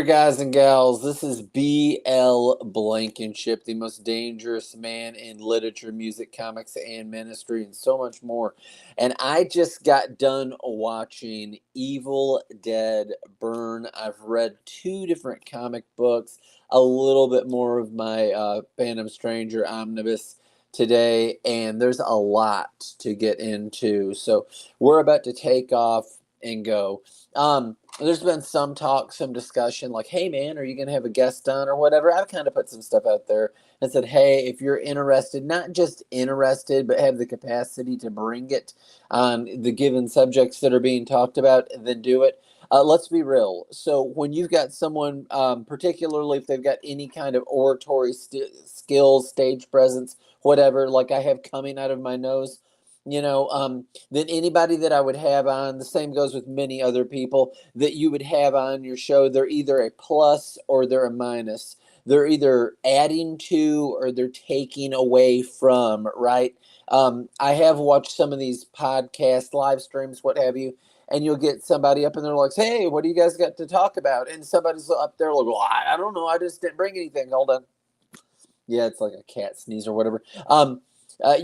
Guys and gals, this is B.L. Blankenship, the most dangerous man in literature, music, comics, and ministry, and so much more. And I just got done watching Evil Dead Burn. I've read two different comic books, a little bit more of my Phantom Stranger omnibus today, and there's a lot to get into. So we're about to take off and go. There's been some talk, some discussion, like, hey man, are you going to have a guest on or whatever? I've kind of put some stuff out there and said, hey, if you're interested, not just interested, but have the capacity to bring it on the given subjects that are being talked about, then do it. Let's be real. So when you've got someone, particularly if they've got any kind of oratory skills, stage presence, whatever, like I have coming out of my nose, than anybody that I would have on. The same goes with many other people that you would have on your show. They're either a plus or they're a minus. They're either adding to or they're taking away from, right? I have watched some of these podcast live streams, what have you, and you'll get somebody up and they're like, hey, what do you guys got to talk about? And somebody's up there like, well, I don't know. I just didn't bring anything. Hold on. Yeah, it's like a cat sneeze or whatever. I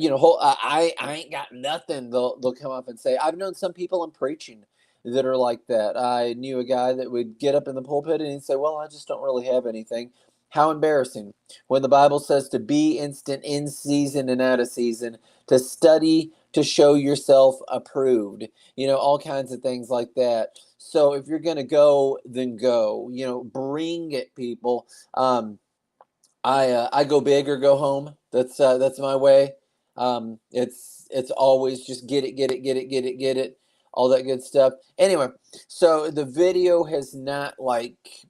ain't got nothing. They'll come up and say, I've known some people in preaching that are like that. I knew a guy that would get up in the pulpit and he'd say, well, I just don't really have anything. How embarrassing when the Bible says to be instant in season and out of season, to study, to show yourself approved, all kinds of things like that. So if you're going to go, then go, bring it, people. I go big or go home. That's my way. It's always just get it, get it, get it, get it, get it, all that good stuff. Anyway, so the video has not like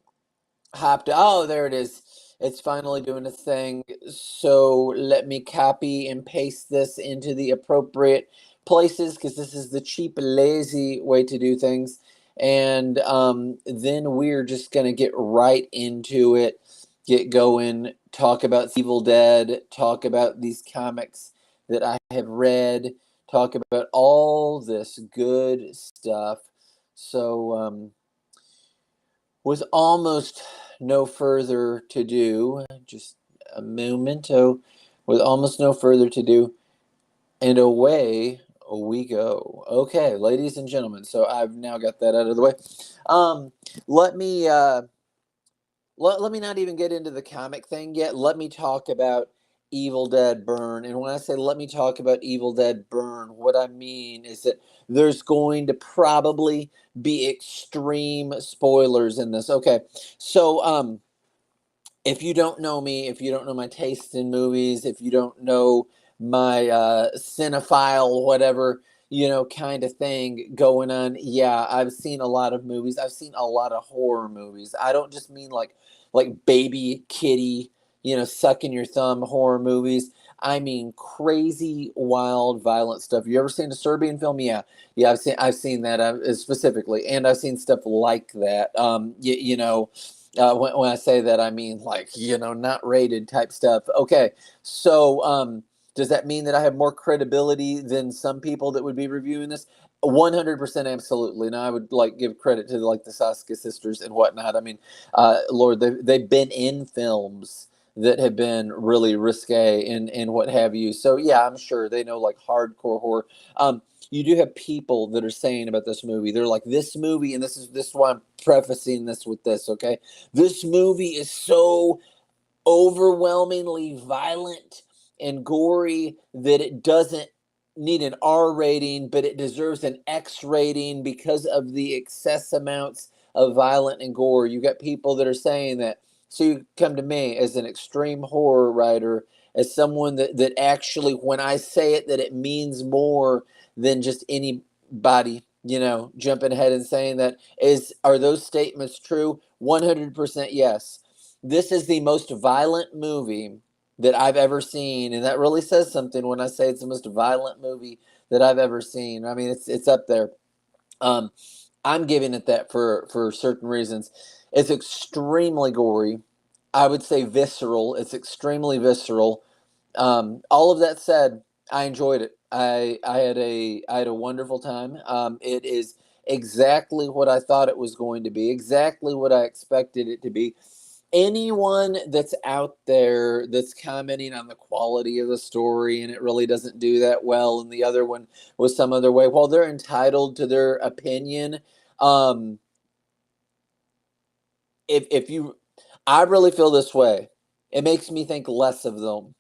hopped. Oh, there it is. It's finally doing its thing. So let me copy and paste this into the appropriate places because this is the cheap, lazy way to do things. And then we're just gonna get right into it, get going, talk about Evil Dead, talk about these comics that I have read, talk about all this good stuff. So, with almost no further to do, just a memento, with almost no further to do, and away we go. Okay, ladies and gentlemen, so I've now got that out of the way. Let me let me not even get into the comic thing yet. Let me talk about Evil Dead Burn. And when I say let me talk about Evil Dead Burn, what I mean is that there's going to probably be extreme spoilers in this. Okay. So if you don't know me, if you don't know my taste in movies, if you don't know my cinephile, whatever, kind of thing going on. Yeah, I've seen a lot of movies. I've seen a lot of horror movies. I don't just mean like baby kitty, sucking your thumb horror movies. I mean crazy, wild, violent stuff. You ever seen a Serbian film? Yeah, I've seen that specifically, and I've seen stuff like that. When I say that, I mean like, not rated type stuff. Okay, so does that mean that I have more credibility than some people that would be reviewing this? 100% absolutely. Now I would like give credit to like the Saska sisters and whatnot. I mean, Lord, they've been in films that have been really risque and what have you. So yeah, I'm sure they know like hardcore horror. You do have people that are saying about this movie, they're like, this movie, and this is why I'm prefacing this with this, okay? This movie is so overwhelmingly violent and gory that it doesn't need an R rating, but it deserves an X rating because of the excess amounts of violent and gore. You got people that are saying that. So you come to me as an extreme horror writer, as someone that actually, when I say it, that it means more than just anybody, jumping ahead and saying that. Are those statements true? 100% yes. This is the most violent movie that I've ever seen, and that really says something when I say it's the most violent movie that I've ever seen. I mean, it's up there. I'm giving it that for certain reasons. It's extremely gory. I would say visceral. It's extremely visceral. All of that said, I enjoyed it. I had a wonderful time. It is exactly what I thought it was going to be, exactly what I expected it to be. Anyone that's out there that's commenting on the quality of the story and it really doesn't do that well, and the other one was some other way, well, they're entitled to their opinion. Um, if you, I really feel this way. It makes me think less of them.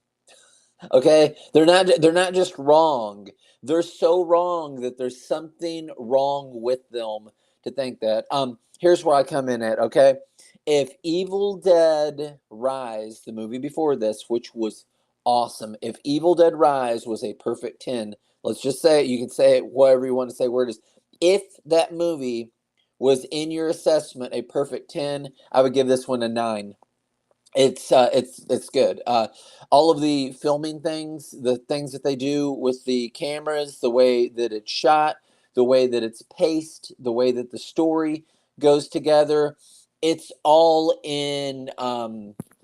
Okay, they're not just wrong. They're so wrong that there's something wrong with them to think that. Here's where I come in at. Okay, if Evil Dead Rise, the movie before this, which was awesome, if Evil Dead Rise was a perfect 10, let's just say it, you can say it whatever you want to say where it is. If that movie was in your assessment a perfect 10, I would give this one a 9. It's good. All of the filming things, the things that they do with the cameras, the way that it's shot, the way that it's paced, the way that the story goes together, it's all in.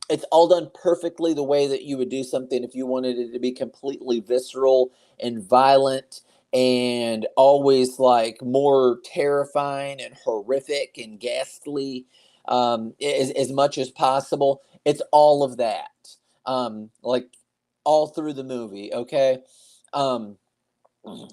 It's all done perfectly the way that you would do something if you wanted it to be completely visceral and violent and always like more terrifying and horrific and ghastly, as much as possible. It's all of that, like all through the movie. Okay, um,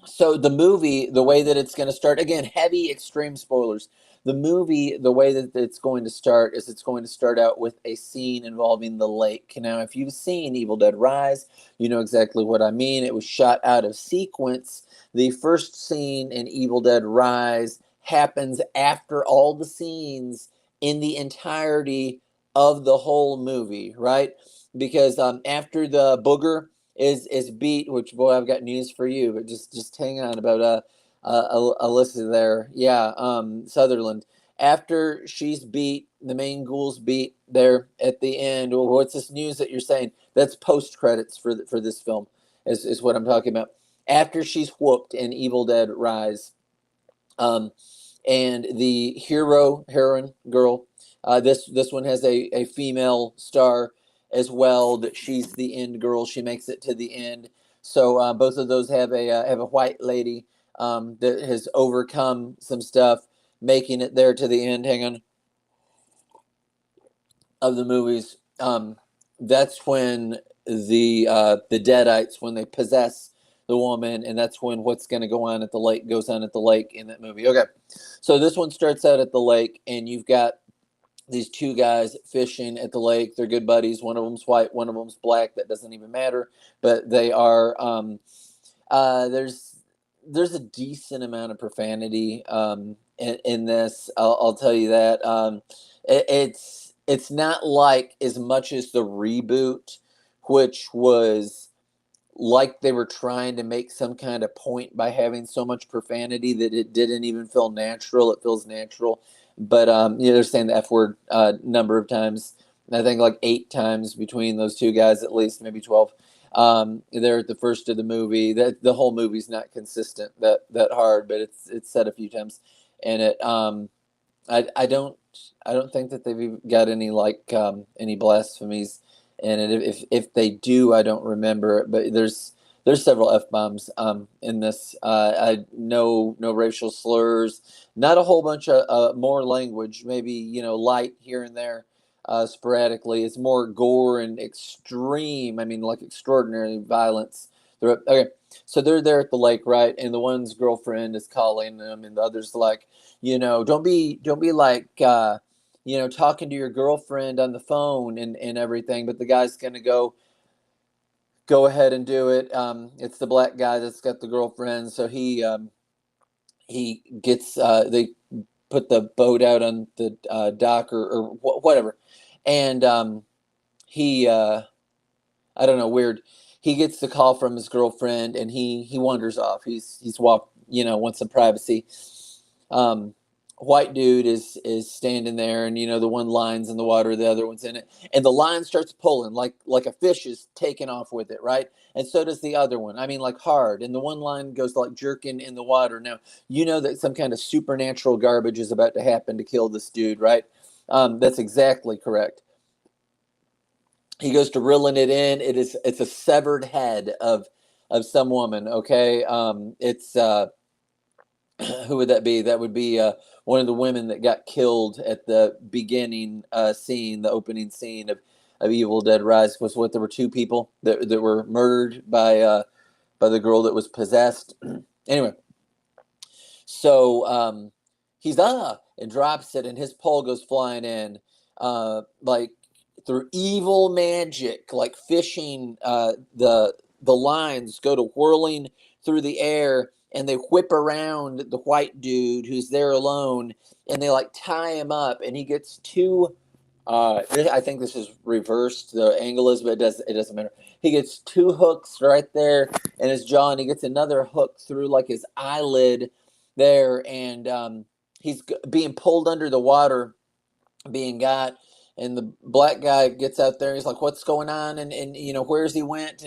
so the movie, the way that it's going to start, again, heavy extreme spoilers. The movie, the way that it's going to start is it's going to start out with a scene involving the lake. Now, if you've seen Evil Dead Rise, you know exactly what I mean. It was shot out of sequence. The first scene in Evil Dead Rise happens after all the scenes in the entirety of the whole movie, right? Because after the booger is beat, which, boy, I've got news for you, but just hang on about Alyssa there. Yeah, Sutherland. After she's beat, the main ghoul's beat there at the end. Well, what's this news that you're saying? That's post credits for this film, is what I'm talking about. After she's whooped in Evil Dead Rise, um, and the heroine girl. This one has a female star as well. That she's the end girl. She makes it to the end. So both of those have a white lady that has overcome some stuff, making it there to the end. Hang on, of the movies. That's when the Deadites, when they possess the woman, and that's when what's going to go on at the lake goes on at the lake in that movie. Okay, so this one starts out at the lake, and you've got these two guys fishing at the lake. They're good buddies. One of them's white, one of them's black. That doesn't even matter, but they are. There's a decent amount of profanity in this. I'll tell you that. It's not like as much as the reboot, which was like they were trying to make some kind of point by having so much profanity that it didn't even feel natural. It feels natural, but they're saying the F word number of times. I think like 8 times between those two guys, at least maybe 12. They're at the first of the movie. That the whole movie's not consistent that hard, but it's said a few times, and it I don't think that they've got any like any blasphemies in it. If they do, I don't remember it. But there's several f bombs in this. I no racial slurs, not a whole bunch of more language. Maybe light here and there, sporadically. It's more gore and extreme. I mean, like extraordinary violence. Okay, so they're there at the lake, right? And the one's girlfriend is calling them, and the other's like, don't be like talking to your girlfriend on the phone and everything, but the guy's gonna go ahead and do it. It's the black guy that's got the girlfriend, so he gets they put the boat out on the dock or whatever, and he I don't know, weird. He gets the call from his girlfriend, and he wanders off. He's walked, wants some privacy. Um, White dude is standing there, and the one line's in the water, the other one's in it, and the line starts pulling like a fish is taking off with it, right? And so does the other one. I mean, like hard, and the one line goes like jerking in the water. Now you know that some kind of supernatural garbage is about to happen to kill this dude, right? That's exactly correct. He goes to reeling it in. It's a severed head of some woman. Okay, it's Who would that be? That would be one of the women that got killed at the beginning scene, the opening scene of Evil Dead Rise. Was what there were two people that were murdered by the girl that was possessed. Anyway, so he's and drops it, and his pole goes flying in, like through evil magic, like fishing. The lines go to whirling through the air, and they whip around the white dude who's there alone, and they like tie him up, and he gets two. I think this is reversed. The angle is, but it doesn't matter. He gets two hooks right there in his jaw, and he gets another hook through like his eyelid there, and he's being pulled under the water, being got. And the black guy gets out there. And he's like, "What's going on?" And where's he went?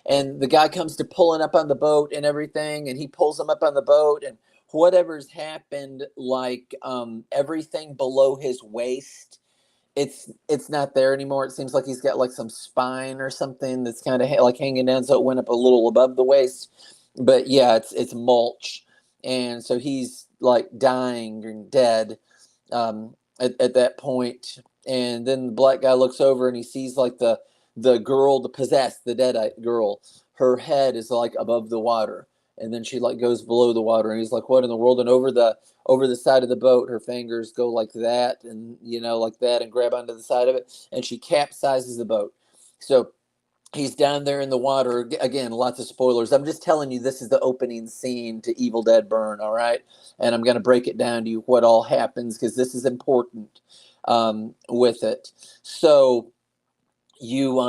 And the guy comes to pulling up on the boat and everything, and he pulls him up on the boat, and whatever's happened, like everything below his waist, it's not there anymore. It seems like he's got like some spine or something that's kind of like hanging down, so it went up a little above the waist. But yeah, it's mulch, and so he's like dying and dead at that point. And then the black guy looks over and he sees like the girl, the possessed, the deadite girl. Her head is like above the water, and then she like goes below the water, and he's like, "What in the world?" And over the side of the boat, her fingers go like that, and like that, and grab onto the side of it, and she capsizes the boat. So he's down there in the water again. Lots of spoilers. I'm just telling you, this is the opening scene to Evil Dead Burn. All right, and I'm going to break it down to you what all happens, because this is important with it. So you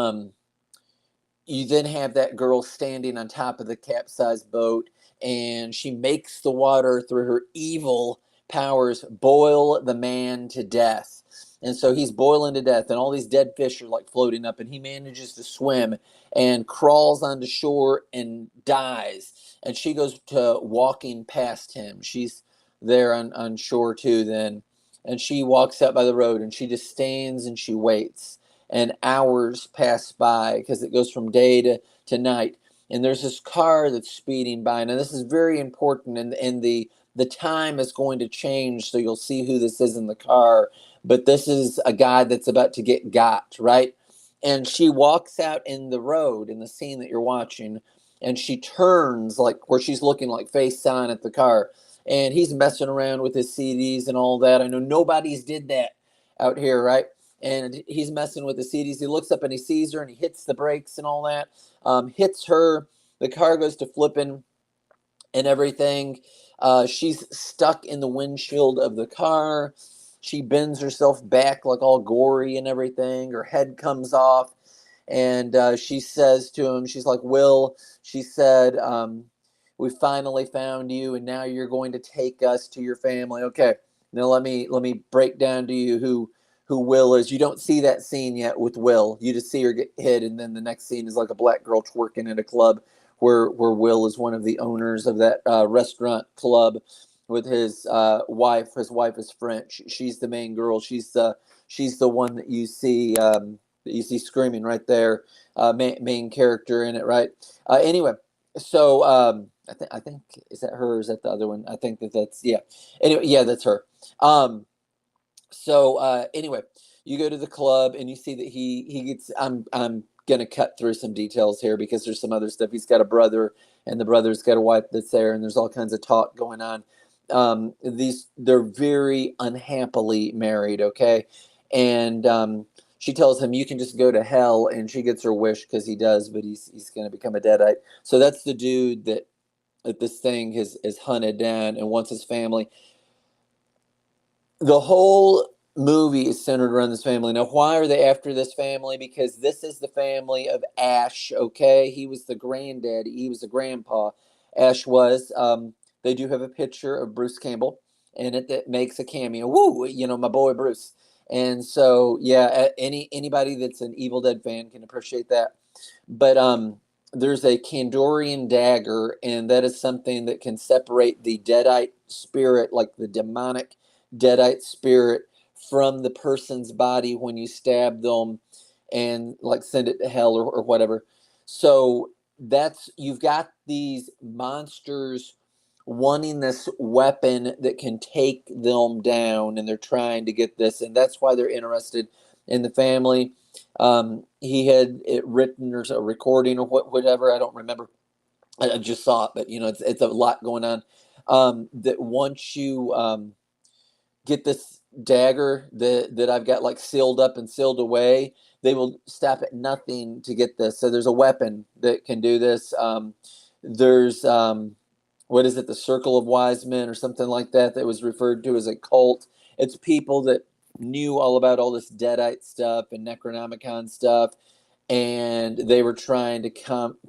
you then have that girl standing on top of the capsized boat, and she makes the water through her evil powers boil the man to death. And so he's boiling to death, and all these dead fish are like floating up, and he manages to swim and crawls onto shore and dies. And she goes to walking past him. She's there on shore too then. And she walks out by the road, and she just stands and she waits, and hours pass by because it goes from day to night. And there's this car that's speeding by. Now this is very important, and the time is going to change, so you'll see who this is in the car. But this is a guy that's about to get got, right? And she walks out in the road in the scene that you're watching, and she turns like where she's looking like face on at the car, and he's messing around with his CDs and all that. I know nobody's did that out here, right? And he's messing with the CDs. He looks up and he sees her, and he hits the brakes and all that. Hits her. The car goes to flipping and everything. She's stuck in the windshield of the car. She bends herself back like all gory and everything. Her head comes off, and she says to him, she's like, "Will," she said, "we finally found you, and now you're going to take us to your family." Okay, now let me break down to you who Will is. You don't see that scene yet with Will. You just see her get hit, and then the next scene is like a black girl twerking at a club where Will is one of the owners of that restaurant club with his wife. His wife is French. She's the main girl. She's the one that you see screaming right there. Main character in it, right? Anyway, so I think is that her or is that the other one? I think that's yeah. Anyway, yeah, that's her. Anyway, you go to the club and you see that he gets. I'm gonna cut through some details here because there's some other stuff. He's got a brother, and the brother's got a wife that's there, and there's all kinds of talk going on. They're very unhappily married, okay, and she tells him, "You can just go to hell," and she gets her wish because he does, but he's gonna become a deadite. So that's the dude that this thing has hunted down and wants his family. The whole movie is centered around this family. Now, why are they after this family? Because this is the family of Ash, okay? He was the granddaddy. He was the grandpa. Ash was. They do have a picture of Bruce Campbell in it that makes a cameo. Woo! My boy Bruce. And so, yeah, anybody that's an Evil Dead fan can appreciate that. But there's a Kandorian dagger, and that is something that can separate the Deadite spirit, like the demonic Deadite spirit, from the person's body when you stab them and like send it to hell or whatever. So you've got these monsters wanting this weapon that can take them down, and they're trying to get this, and that's why they're interested in the family. He had it written or a recording or whatever. I don't remember. I just saw it, but it's a lot going on. That once you get this dagger that I've got like sealed up and sealed away, they will stop at nothing to get this. So there's a weapon that can do this. There's what is it, the Circle of Wise Men or something like that, that was referred to as a cult. It's people that knew all about all this Deadite stuff and Necronomicon stuff, and they were trying to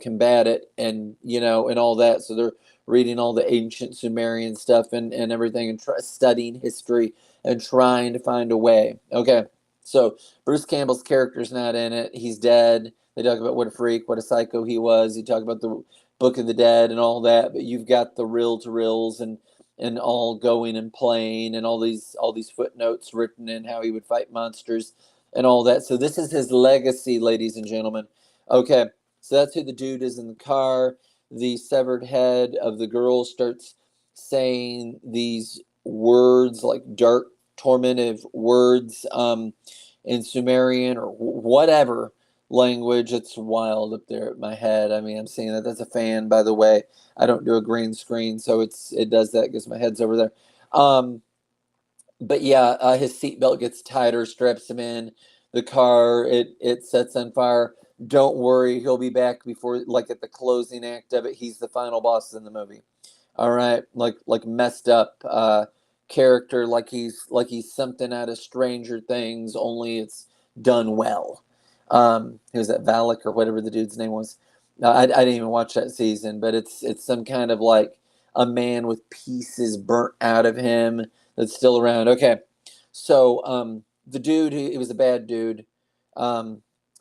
combat it, and and all that. So they're reading all the ancient Sumerian stuff and everything, and studying history and trying to find a way. Okay, so Bruce Campbell's character's not in it. He's dead. They talk about what a freak, what a psycho he was. You talk about the Book of the Dead and all that, but you've got the reel-to-reels and all going and playing, and all these footnotes written in how he would fight monsters and all that. So this is his legacy, ladies and gentlemen. Okay, so that's who the dude is in the car. The severed head of the girl starts saying these words, like dark, tormentive words, in Sumerian or whatever language. It's wild up there at my head. I mean, I'm seeing that. That's a fan, by the way. I don't do a green screen, so it does that because my head's over there. But yeah, his seatbelt gets tighter, straps him in. The car, it sets on fire. Don't worry, he'll be back before, like at the closing act of it. He's the final boss in the movie. All right, like messed up character, like he's something out of Stranger Things, only it's done well. Who's that, Valak or whatever the dude's name was? I didn't even watch that season, but it's some kind of like a man with pieces burnt out of him that's still around. Okay, so the dude, he was a bad dude.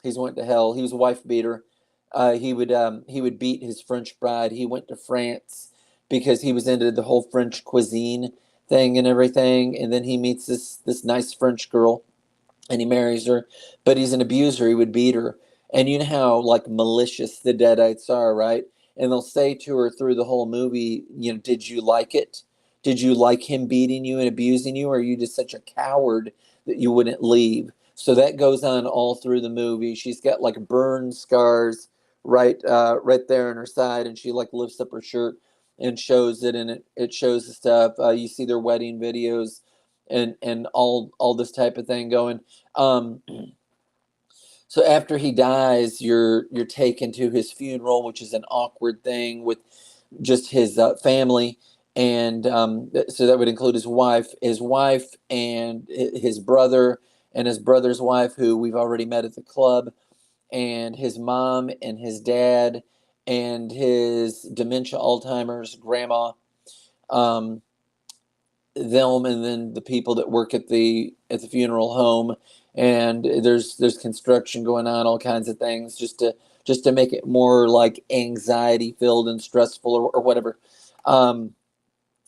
He's went to hell. He was a wife beater. He would beat his French bride. He went to France because he was into the whole French cuisine thing and everything. And then he meets this nice French girl, and he marries her, but he's an abuser. He would beat her. And you know how like malicious the Deadites are, right? And they'll say to her through the whole movie, did you like it? Did you like him beating you and abusing you? Or are you just such a coward that you wouldn't leave? So that goes on all through the movie. She's got like burn scars right there on her side, and she like lifts up her shirt and shows it, and it shows the stuff. You see their wedding videos and all this type of thing going. Um, so after he dies, you're taken to his funeral, which is an awkward thing with just his family, and so that would include his wife, and his brother, and his brother's wife, who we've already met at the club, and his mom and his dad, and his dementia, Alzheimer's grandma. Um, them, and then the people that work at the funeral home, and there's construction going on, all kinds of things, just to make it more like anxiety filled and stressful, or whatever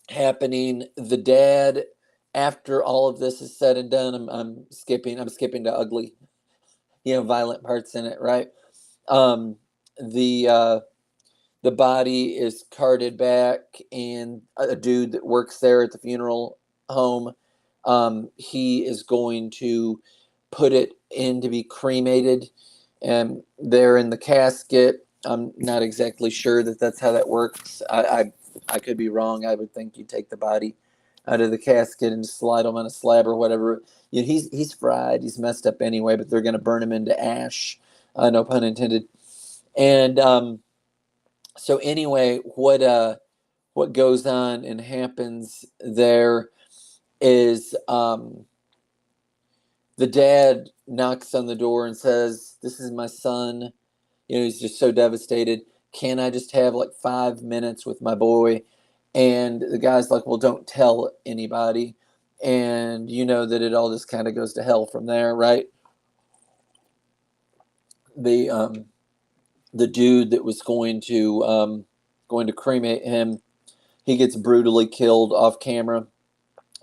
happening. The dad, after all of this is said and done, I'm skipping to ugly, violent parts in it, right? um the the body is carted back, and a dude that works there at the funeral home, he is going to put it in to be cremated, and they're in the casket. I'm not exactly sure that that's how that works. I could be wrong. I would think you take the body out of the casket and slide him on a slab or whatever. He's fried. He's messed up anyway, but they're going to burn him into ash. No pun intended. And so anyway, what goes on and happens there is, the dad knocks on the door and says, "This is my son." He's just so devastated. "Can I just have like 5 minutes with my boy?" And the guy's like, "Well, don't tell anybody." And you know that it all just kind of goes to hell from there, right? The dude that was going to cremate him, he gets brutally killed off camera,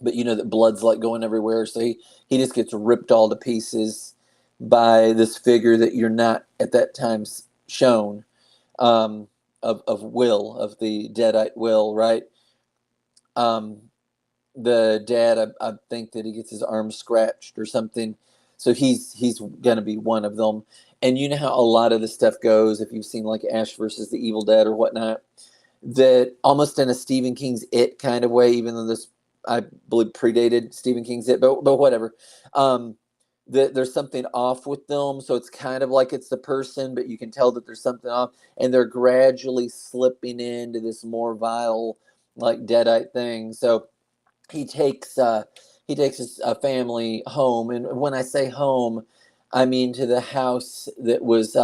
but that blood's like going everywhere, so he just gets ripped all to pieces by this figure that you're not at that time shown, of Will, of the Deadite Will, right? the dad, I think that he gets his arm scratched or something. So he's gonna be one of them. And you know how a lot of the stuff goes, if you've seen like Ash versus the Evil Dead or whatnot, that almost in a Stephen King's It kind of way, even though this, I believe, predated Stephen King's It, but whatever. That there's something off with them, so it's kind of like it's the person, but you can tell that there's something off, and they're gradually slipping into this more vile, like deadite thing. So he takes his family home, and when I say home, I mean to the house that was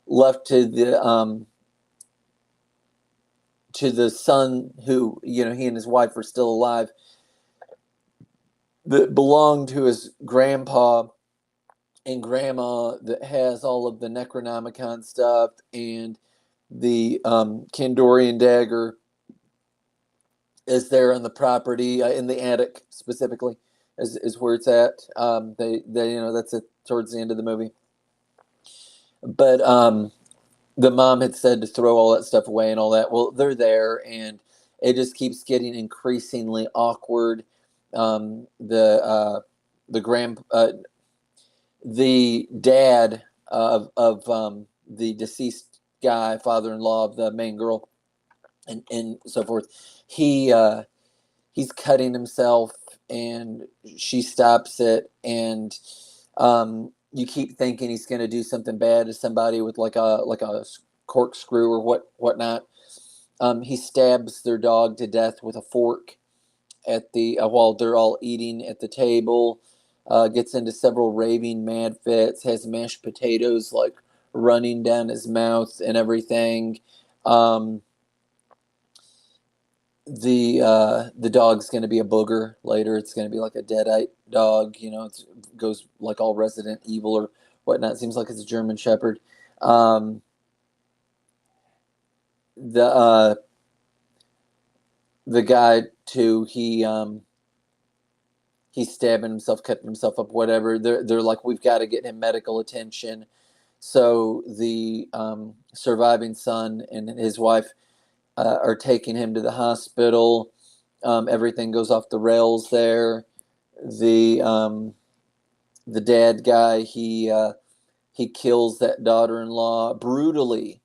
left to the son who, he and his wife were still alive, that belonged to his grandpa and grandma, that has all of the Necronomicon stuff and the Kandorian dagger is there on the property, in the attic specifically, is where it's at. They that's it towards the end of the movie. But the mom had said to throw all that stuff away and all that. Well, they're there, and it just keeps getting increasingly awkward. The dad of the deceased guy, father-in-law of the main girl, and so forth, he's cutting himself, and she stops it, and you keep thinking he's going to do something bad to somebody with like a corkscrew or whatnot. He stabs their dog to death with a fork at the while they're all eating at the table. Gets into several raving mad fits. Has mashed potatoes like running down his mouth and everything. The dog's going to be a booger later. It's going to be like a deadite dog. It goes like all Resident Evil or whatnot. It seems like it's a German Shepherd. The guy too. He's stabbing himself, cutting himself up, whatever. They're like, we've got to get him medical attention. So the surviving son and his wife are taking him to the hospital. Everything goes off the rails there. The dad guy, he kills that daughter-in-law brutally.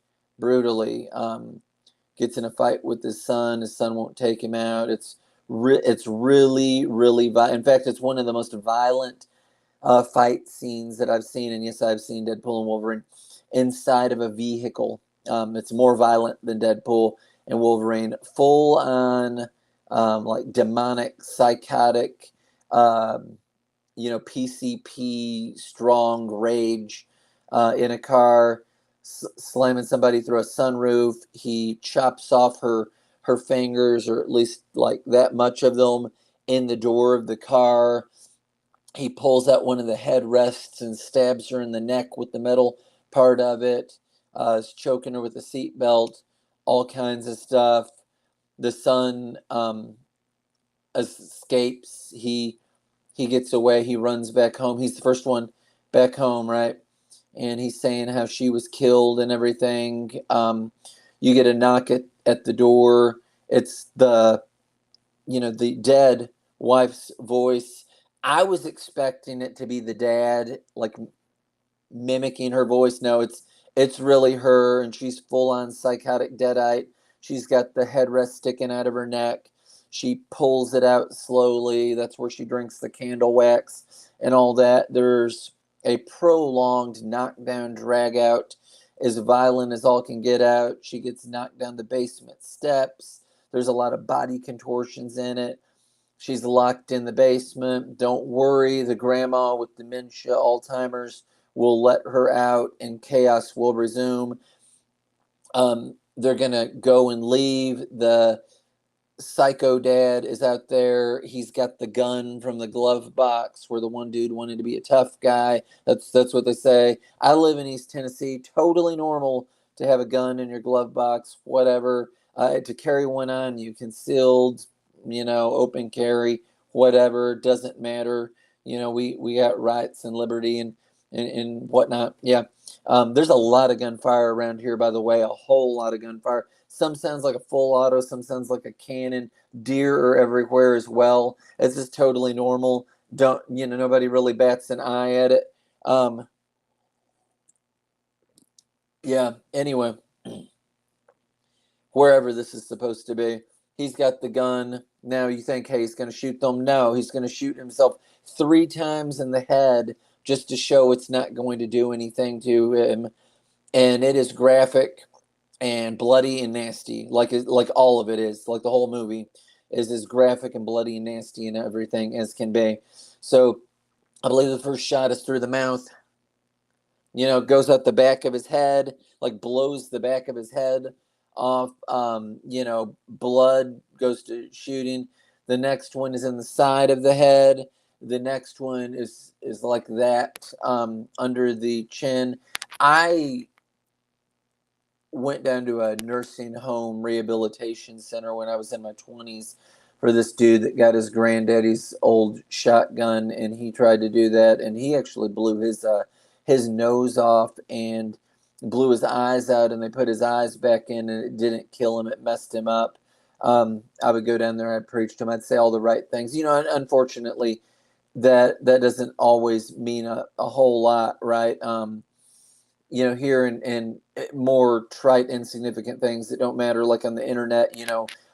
Gets in a fight with his son. His son won't take him out. It's really, really violent. In fact, it's one of the most violent fight scenes that I've seen. And yes, I've seen Deadpool and Wolverine inside of a vehicle. It's more violent than Deadpool and Wolverine. Full on, like demonic, psychotic, PCP, strong rage in a car, slamming somebody through a sunroof. He chops off her fingers, or at least like that much of them, in the door of the car. He pulls out one of the headrests and stabs her in the neck with the metal part of it. Is choking her with a seatbelt, all kinds of stuff. The son escapes. He gets away. He runs back home. He's the first one back home, right? And he's saying how she was killed and everything. You get a knock at the door. It's the dead wife's voice. I was expecting it to be the dad, like mimicking her voice. No, it's really her, and she's full on psychotic deadite. She's got the headrest sticking out of her neck. She pulls it out slowly. That's where she drinks the candle wax and all that. There's a prolonged knockdown, drag out, as violent as all can get out. She gets knocked down the basement steps. There's a lot of body contortions in it. She's locked in the basement. Don't worry, the grandma with dementia, Alzheimer's, will let her out and chaos will resume. They're going to go and leave. The psycho dad is out there. He's got the gun from the glove box where the one dude wanted to be a tough guy. That's what they say. I live in East Tennessee. Totally normal to have a gun in your glove box, whatever. To carry one on you, concealed, open carry, whatever, doesn't matter. We got rights and liberty, and and whatnot. Yeah. There's a lot of gunfire around here, by the way, a whole lot of gunfire. Some sounds like a full auto, some sounds like a cannon. Deer are everywhere as well. It's just totally normal. Don't, nobody really bats an eye at it. Um, yeah, anyway, wherever this is supposed to be, he's got the gun. Now you think, hey, he's going to shoot them. No, he's going to shoot himself 3 times in the head just to show it's not going to do anything to him. And it is graphic and bloody and nasty, like all of it is, like the whole movie is as graphic and bloody and nasty and everything as can be. So I believe the first shot is through the mouth. Goes out the back of his head, like blows the back of his head off. Blood goes to shooting. The next one is in the side of the head. The next one is like that, under the chin. I went down to a nursing home rehabilitation center when I was in my 20s for this dude that got his granddaddy's old shotgun, and he tried to do that, and he actually blew his nose off and blew his eyes out, and they put his eyes back in, and it didn't kill him. It messed him up. I would go down there, I'd preach to him, I'd say all the right things. Unfortunately, that doesn't always mean a whole lot, right? Here and more trite, insignificant things that don't matter, like on the internet,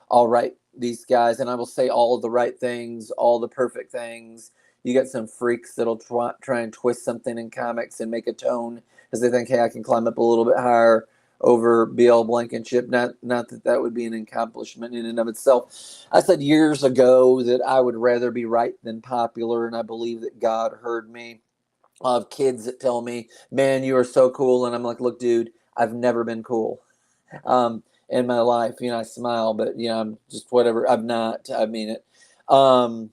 I'll write these guys and I will say all of the right things, all the perfect things. You got some freaks that'll try and twist something in comics and make a tone because they think, hey, I can climb up a little bit higher over BL Blankenship. Not that would be an accomplishment in and of itself. I said years ago that I would rather be right than popular, and I believe that God heard me. I have kids that tell me, man, you are so cool. And I'm like, look, dude, I've never been cool in my life. I smile, but, I'm just whatever. I mean it. Um,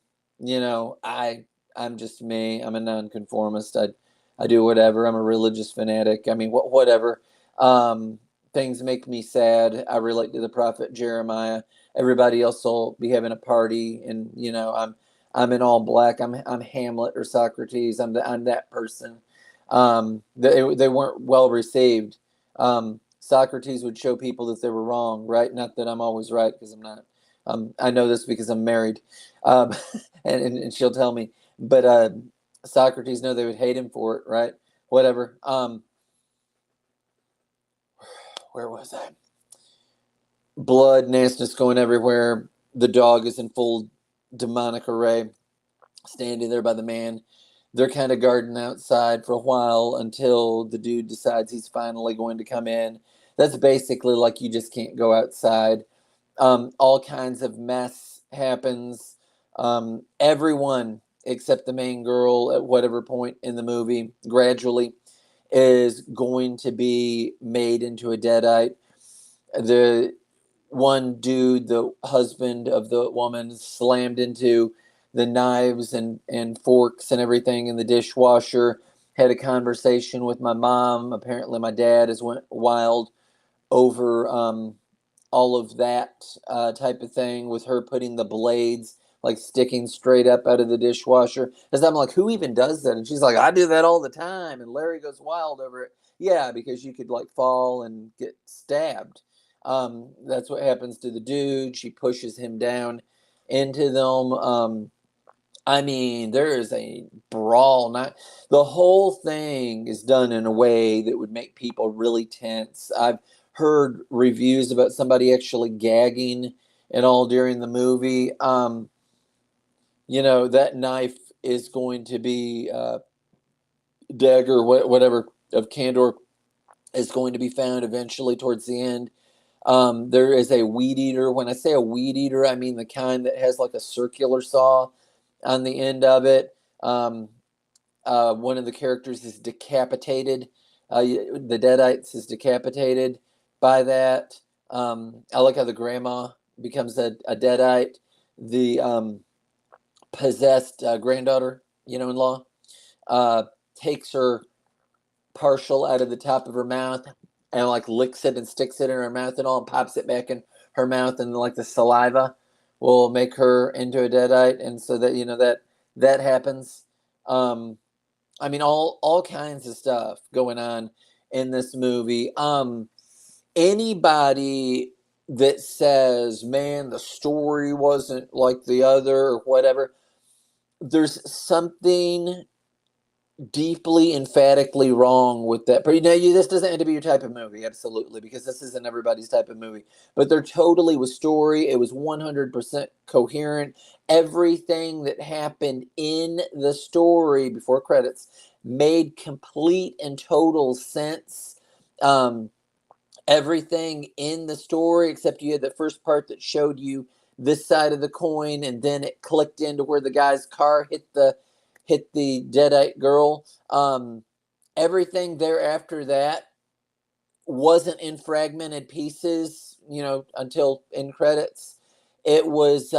I'm just me. I'm a nonconformist. I do whatever. I'm a religious fanatic. I mean, whatever. Um, Things make me sad. I relate to the prophet Jeremiah. Everybody else will be having a party, and, I'm in all black. I'm Hamlet or Socrates. I'm that person. They weren't well received. Socrates would show people that they were wrong, right? Not that I'm always right, because I'm not. I know this because I'm married, um, and she'll tell me. But Socrates, no, they would hate him for it, right? Whatever. Where was I? Blood, nastiness going everywhere. The dog is in full demonic array, standing there by the man. They're kind of guarding outside for a while until the dude decides he's finally going to come in. That's basically like you just can't go outside. All kinds of mess happens. Everyone except the main girl at whatever point in the movie gradually is going to be made into a deadite. The one dude, the husband of the woman, slammed into the knives and forks and everything in the dishwasher. Had a conversation with my mom. Apparently, my dad has went wild over all of that type of thing, with her putting the blades like sticking straight up out of the dishwasher. Because I'm like, who even does that? And she's like, I do that all the time. And Larry goes wild over it. Yeah, because you could like fall and get stabbed. That's what happens to the dude. She pushes him down into them. I mean, there is a brawl. Not the whole thing is done in a way that would make people really tense. I've heard reviews about somebody actually gagging and all during the movie. That knife is going to be dagger, whatever of Candor, is going to be found eventually towards the end. There is a weed eater. When I say a weed eater, I mean the kind that has like a circular saw on the end of it. One of the characters is decapitated. The Deadites is decapitated by that. I like how the grandma becomes a Deadite. The possessed granddaughter, in law, takes her partial out of the top of her mouth and like licks it and sticks it in her mouth and all, and pops it back in her mouth, and like the saliva will make her into a deadite, and so that that happens. I mean, all kinds of stuff going on in this movie. Anybody that says, man, the story wasn't like the other or whatever, there's something deeply emphatically wrong with that. But this doesn't have to be your type of movie, absolutely, because this isn't everybody's type of movie. But there totally was story. It was 100% coherent. Everything that happened in the story before credits made complete and total sense. Um, Everything in the story, except you had the first part that showed you this side of the coin, and then it clicked into where the guy's car hit the deadite girl. Everything there after that wasn't in fragmented pieces, until in credits. It was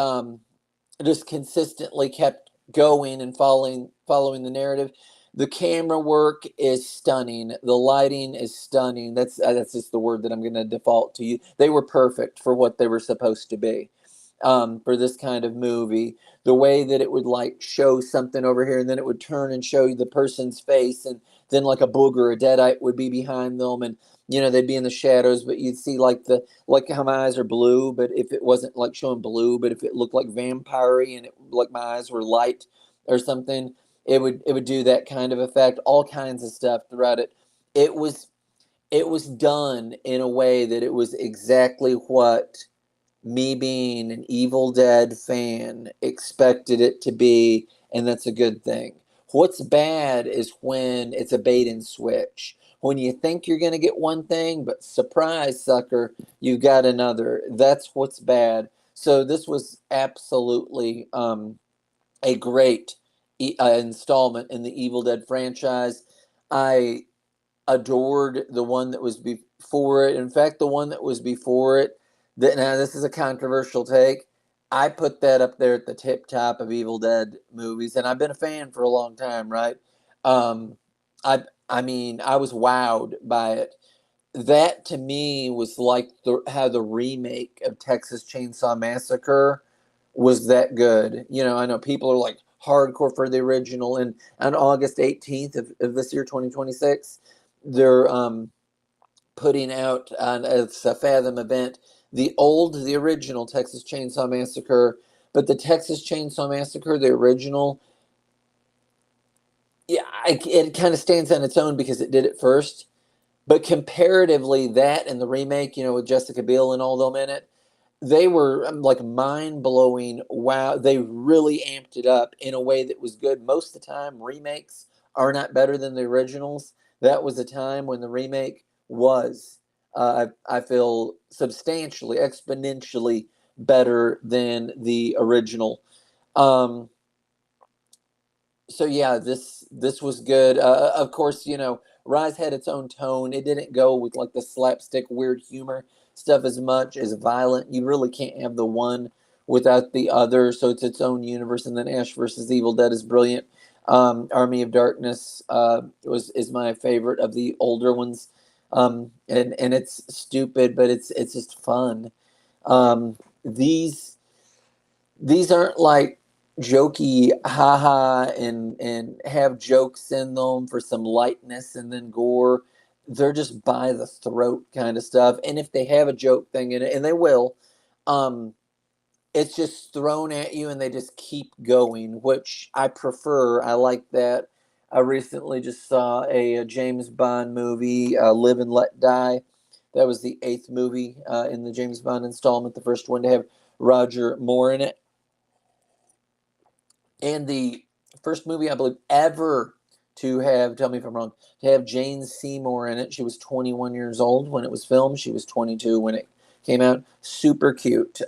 just consistently kept going and following the narrative. The camera work is stunning. The lighting is stunning. That's just the word that I'm going to default to you. They were perfect for what they were supposed to be, for this kind of movie. The way that it would like show something over here, and then it would turn and show you the person's face, and then like a booger, a deadite would be behind them, and they'd be in the shadows, but you'd see like how my eyes are blue, but if it wasn't like showing blue, but if it looked like vampire-y and it like my eyes were light or something, it would do that kind of effect. All kinds of stuff throughout it. It was done in a way that it was exactly what me being an Evil Dead fan expected it to be, and that's a good thing. What's bad is when it's a bait and switch. When you think you're going to get one thing, but surprise, sucker, you got another. That's what's bad. So this was absolutely a great installment in the Evil Dead franchise. I adored the one that was before it. In fact, the one that was before it, that now this is a controversial take. I put that up there at the tip top of Evil Dead movies, and I've been a fan for a long time, right? Um, I mean, I was wowed by it. That to me was like how the remake of Texas Chainsaw Massacre was that good. I know people are like hardcore for the original, and on August 18th of this year, 2026, they're putting out on a Fathom event the original Texas Chainsaw Massacre. But the Texas Chainsaw Massacre, the original, yeah, it kind of stands on its own because it did it first. But comparatively, that and the remake, with Jessica Biel and all them in it, they were like mind blowing. Wow, they really amped it up in a way that was good. Most of the time, remakes are not better than the originals. That was a time when the remake was, I feel, substantially, exponentially better than the original. Um, so yeah, this was good. Of course, Rise had its own tone. It didn't go with like the slapstick weird humor stuff as much as violent. You really can't have the one without the other. So it's its own universe. And then Ash versus Evil Dead is brilliant. Army of Darkness is my favorite of the older ones. And it's stupid, but it's just fun. Um, these aren't like jokey haha and have jokes in them for some lightness and then gore. They're just by the throat kind of stuff. And if they have a joke thing in it, and they will, um it's just thrown at you and they just keep going, which I prefer. I like that. I recently just saw a James Bond movie, Live and Let Die. That was the eighth movie in the James Bond installment, the first one to have Roger Moore in it, and the first movie I believe ever to have, tell me if I'm wrong, to have Jane Seymour in it. She was 21 years old when it was filmed. She was 22 when it came out. Super cute.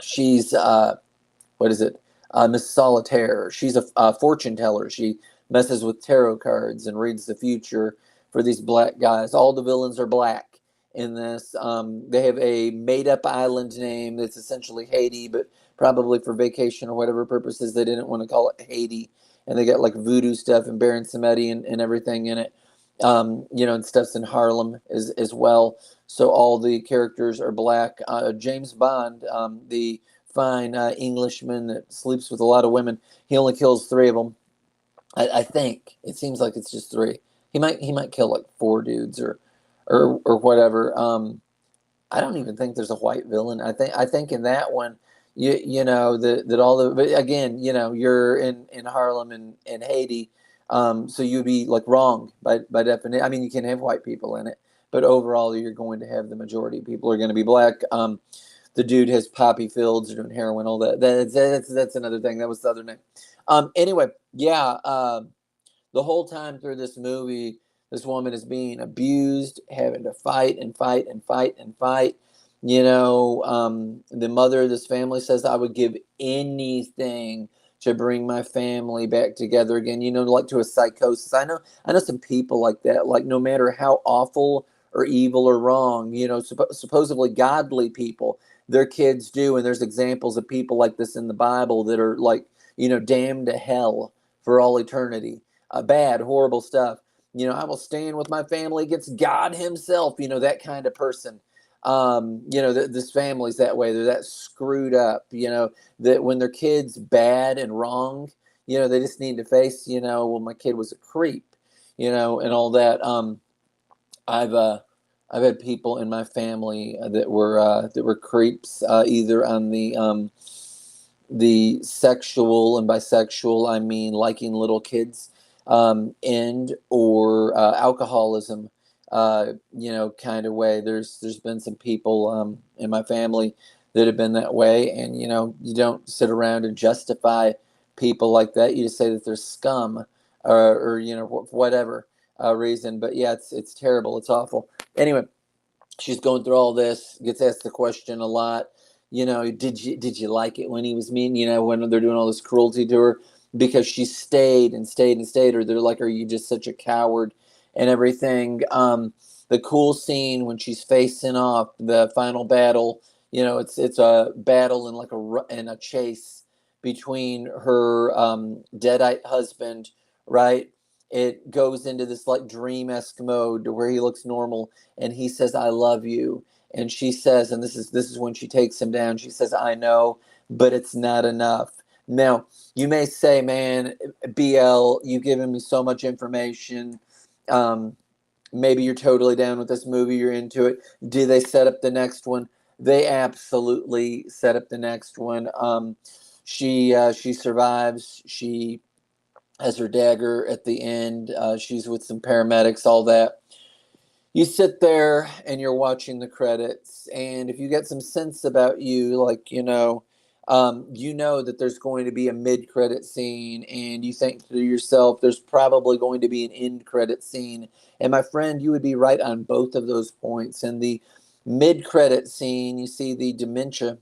She's what is it? Miss Solitaire. She's a fortune teller. She messes with tarot cards and reads the future for these black guys. All the villains are black in this. They have a made-up island name that's essentially Haiti, but probably for vacation or whatever purposes they didn't want to call it Haiti. And they got like voodoo stuff and Baron Samedi and everything in it. And stuff's in Harlem as well. So all the characters are black. James Bond, the fine Englishman that sleeps with a lot of women, he only kills three of them. I think it seems like it's just three. He might kill like four dudes or whatever. I don't even think there's a white villain. I think in that one, you know that all the, but again, you're in Harlem and Haiti, so you'd be like wrong by definition. I mean, you can have white people in it, but overall, you're going to have the majority of people are going to be black. The dude has poppy fields, doing heroin, all that. That's another thing. That was the other name. Anyway, yeah. The whole time through this movie, this woman is being abused, having to fight and fight and fight and fight. The mother of this family says, I would give anything to bring my family back together again, like to a psychosis. I know some people like that, like no matter how awful or evil or wrong, supposedly godly people, their kids do. And there's examples of people like this in the Bible that are like, damned to hell for all eternity. Bad, horrible stuff. I will stand with my family against God Himself. That kind of person. This family's that way. They're that screwed up. That when their kid's bad and wrong, they just need to face. Well, my kid was a creep. And all that. I've had people in my family that were creeps, either on the sexual, and bisexual, I mean liking little kids, and or alcoholism, kind of way. There's been some people in my family that have been that way, and you don't sit around and justify people like that. You just say that they're scum, or whatever reason. But yeah, it's terrible. It's awful. Anyway, she's going through all this, gets asked the question a lot, did you like it when he was mean, when they're doing all this cruelty to her, because she stayed and stayed and stayed, or they're like, are you just such a coward and everything. The cool scene when she's facing off the final battle, it's a battle in like a chase between her deadite husband, right? It goes into this like dream-esque mode to where he looks normal, and he says, I love you. And she says, and this is when she takes him down, she says, I know, but it's not enough. Now, you may say, man, BL, you've given me so much information. Maybe you're totally down with this movie, you're into it. Do they set up the next one? They absolutely set up the next one. She survives. She has her dagger at the end. She's with some paramedics, all that. You sit there and you're watching the credits, and if you get some sense about you, like that there's going to be a mid-credit scene, and you think to yourself, there's probably going to be an end-credit scene. And my friend, you would be right on both of those points. In the mid-credit scene, you see the dementia,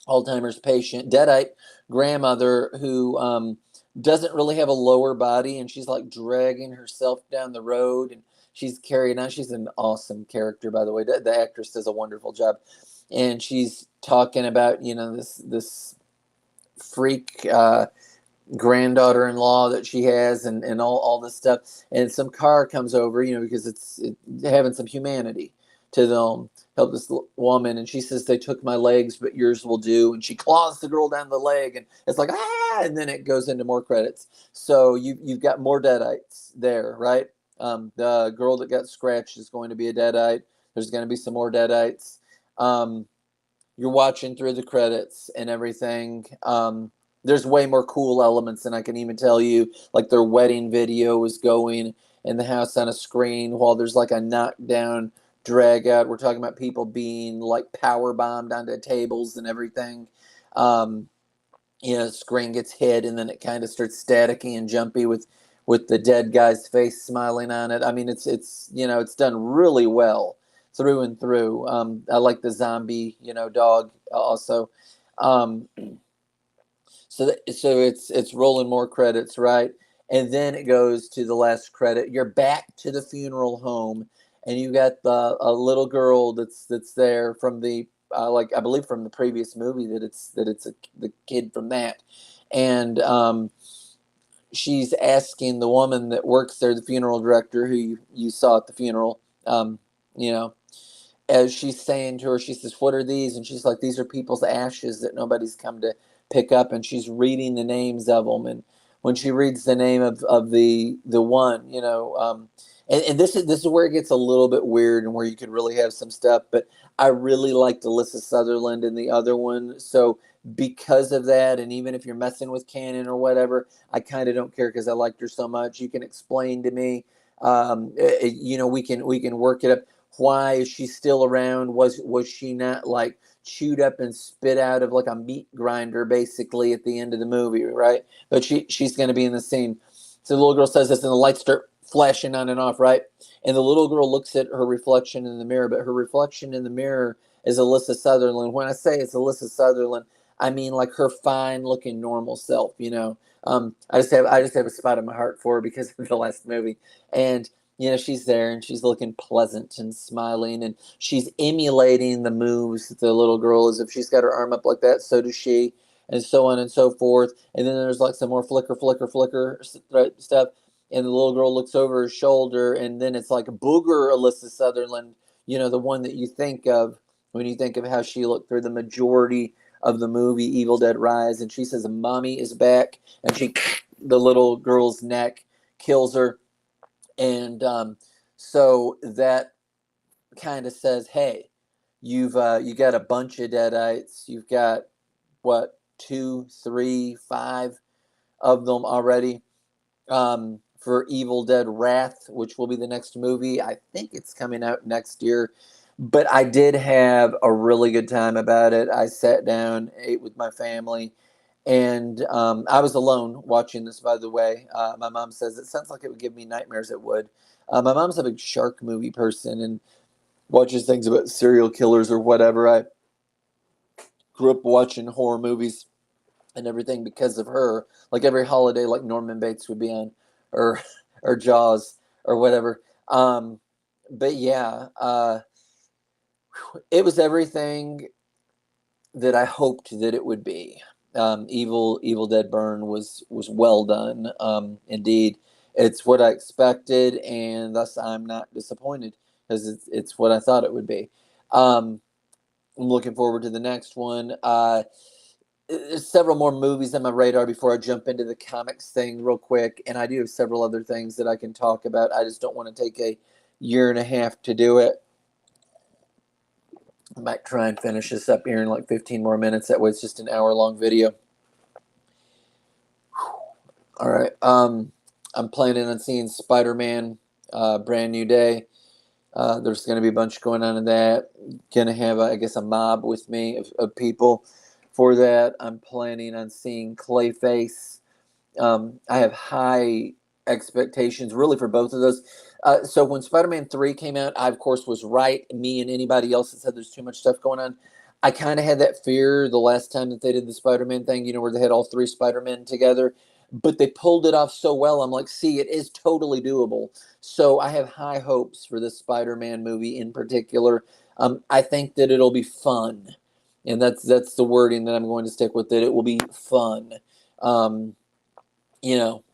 Alzheimer's patient, deadite grandmother who doesn't really have a lower body, and she's like dragging herself down the road, and she's carrying on. She's an awesome character, by the way. The actress does a wonderful job, and she's talking about this freak granddaughter-in-law that she has, and all this stuff. And some car comes over, because it's having some humanity to them, help this woman. And she says, they took my legs, but yours will do. And she claws the girl down the leg, and it's like, ah, and then it goes into more credits. So you've got more deadites there, right? The girl that got scratched is going to be a deadite. There's going to be some more deadites. You're watching through the credits and everything. There's way more cool elements than I can even tell you. Like their wedding video was going in the house on a screen while there's like a knockdown drag out. We're talking about people being like power bombed onto tables and everything. The screen gets hit, and then it kind of starts staticky and jumpy with the dead guy's face smiling on it. I mean, it's done really well through and through. I like the zombie, dog also. Um, so it's rolling more credits, right? And then it goes to the last credit. You're back to the funeral home, and you got a little girl that's there from the like I believe from the previous movie, that it's the kid from that, and she's asking the woman that works there, the funeral director who you saw at the funeral, you know, as she's saying to her, she says, what are these? And she's like, these are people's ashes that nobody's come to pick up. And she's reading the names of them. And when she reads the name of the one, and this is where it gets a little bit weird and where you could really have some stuff. But I really liked Alyssa Sutherland in the other one, so because of that, and even if you're messing with canon or whatever, I kind of don't care because I liked her so much. You can explain to me, we can work it up. Why is she still around? Was she not like chewed up and spit out of like a meat grinder basically at the end of the movie, right? But she's going to be in the scene. So the little girl says this, and the lights start flashing on and off, right? And the little girl looks at her reflection in the mirror, but her reflection in the mirror is Alyssa Sutherland. When I say it's Alyssa Sutherland, I mean like her fine looking normal self, I just have a spot in my heart for her because of the last movie. And she's there and she's looking pleasant and smiling, and she's emulating the moves that the little girl is. If she's got her arm up like that, so does she, and so on and so forth. And then there's like some more flicker, flicker, flicker stuff. And the little girl looks over her shoulder, and then it's like Booger Alyssa Sutherland, the one that you think of when you think of how she looked through the majority of the movie Evil Dead Rise. And she says, "Mommy is back," and the little girl's neck, kills her. And so that kind of says, hey, you got a bunch of deadites. You've got what, 2, 3, 5 of them already, for Evil Dead Wrath, which will be the next movie. I think it's coming out next year. But I did have a really good time about it. I sat down, ate with my family, and I was alone watching this, by the way. My mom says it sounds like it would give me nightmares. It would. My mom's a big shark movie person and watches things about serial killers or whatever. I grew up watching horror movies and everything because of her. Like every holiday, like Norman Bates would be on, or or Jaws or whatever. But yeah, it was everything that I hoped that it would be. Evil Dead Burn was well done. Indeed, it's what I expected, and thus I'm not disappointed because it's what I thought it would be. I'm looking forward to the next one. There's several more movies on my radar before I jump into the comics thing real quick, and I do have several other things that I can talk about. I just don't want to take a year and a half to do it. I might try and finish this up here in like 15 more minutes. That way it's just an hour-long video. All right. I'm planning on seeing Spider-Man, Brand New Day. There's going to be a bunch going on in that. Going to have, I guess, a mob with me of people for that. I'm planning on seeing Clayface. I have high expectations, really, for both of those. So when Spider-Man 3 came out, I, of course, was right. Me and anybody else that said there's too much stuff going on. I kind of had that fear the last time that they did the Spider-Man thing, where they had all 3 Spider-Men together. But they pulled it off so well. I'm like, see, it is totally doable. So I have high hopes for this Spider-Man movie in particular. I think that it'll be fun. And that's the wording that I'm going to stick with, that it will be fun.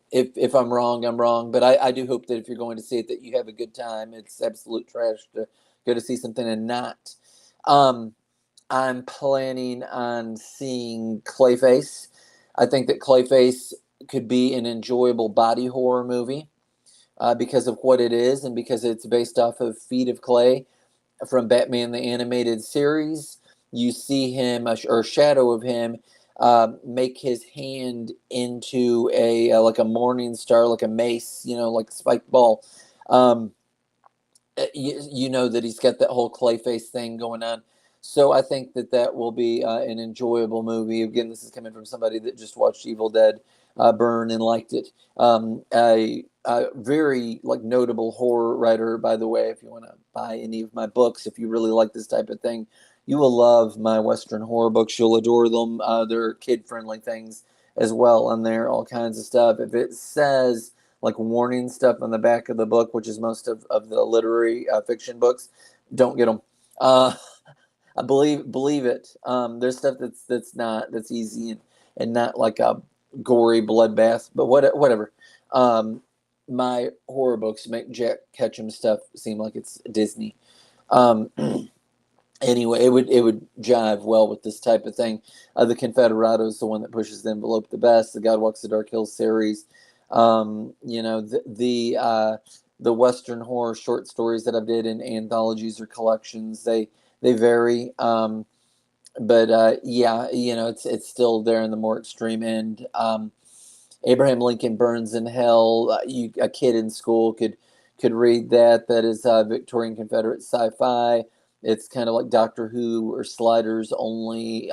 If I'm wrong, I'm wrong. But I do hope that if you're going to see it, that you have a good time. It's absolute trash to go to see something and not. I'm planning on seeing Clayface. I think that Clayface could be an enjoyable body horror movie because of what it is and because it's based off of Feet of Clay from Batman the Animated Series. You see him, or a shadow of him, make his hand into like a morning star, like a mace, like a spiked ball. You know that he's got that whole Clayface thing going on. So I think that will be an enjoyable movie. Again, this is coming from somebody that just watched Evil Dead Burn and liked it. A very notable horror writer, by the way. If you want to buy any of my books, if you really like this type of thing, you will love my Western horror books. You'll adore them. They're kid-friendly things as well on there, all kinds of stuff. If it says warning stuff on the back of the book, which is most of the literary fiction books, don't get them. I believe it. There's stuff that's easy and not like a gory bloodbath, but whatever. My horror books make Jack Ketchum stuff seem like it's Disney. Anyway, it would jive well with this type of thing. The Confederado is the one that pushes the envelope the best. The God Walks the Dark Hills series, you know, the Western horror short stories that I've did in anthologies or collections, they vary. But yeah, you know, it's still there in the more extreme end. Abraham Lincoln Burns in Hell. A kid in school could read that. That is Victorian Confederate sci-fi. It's kind of like Doctor Who or Sliders, only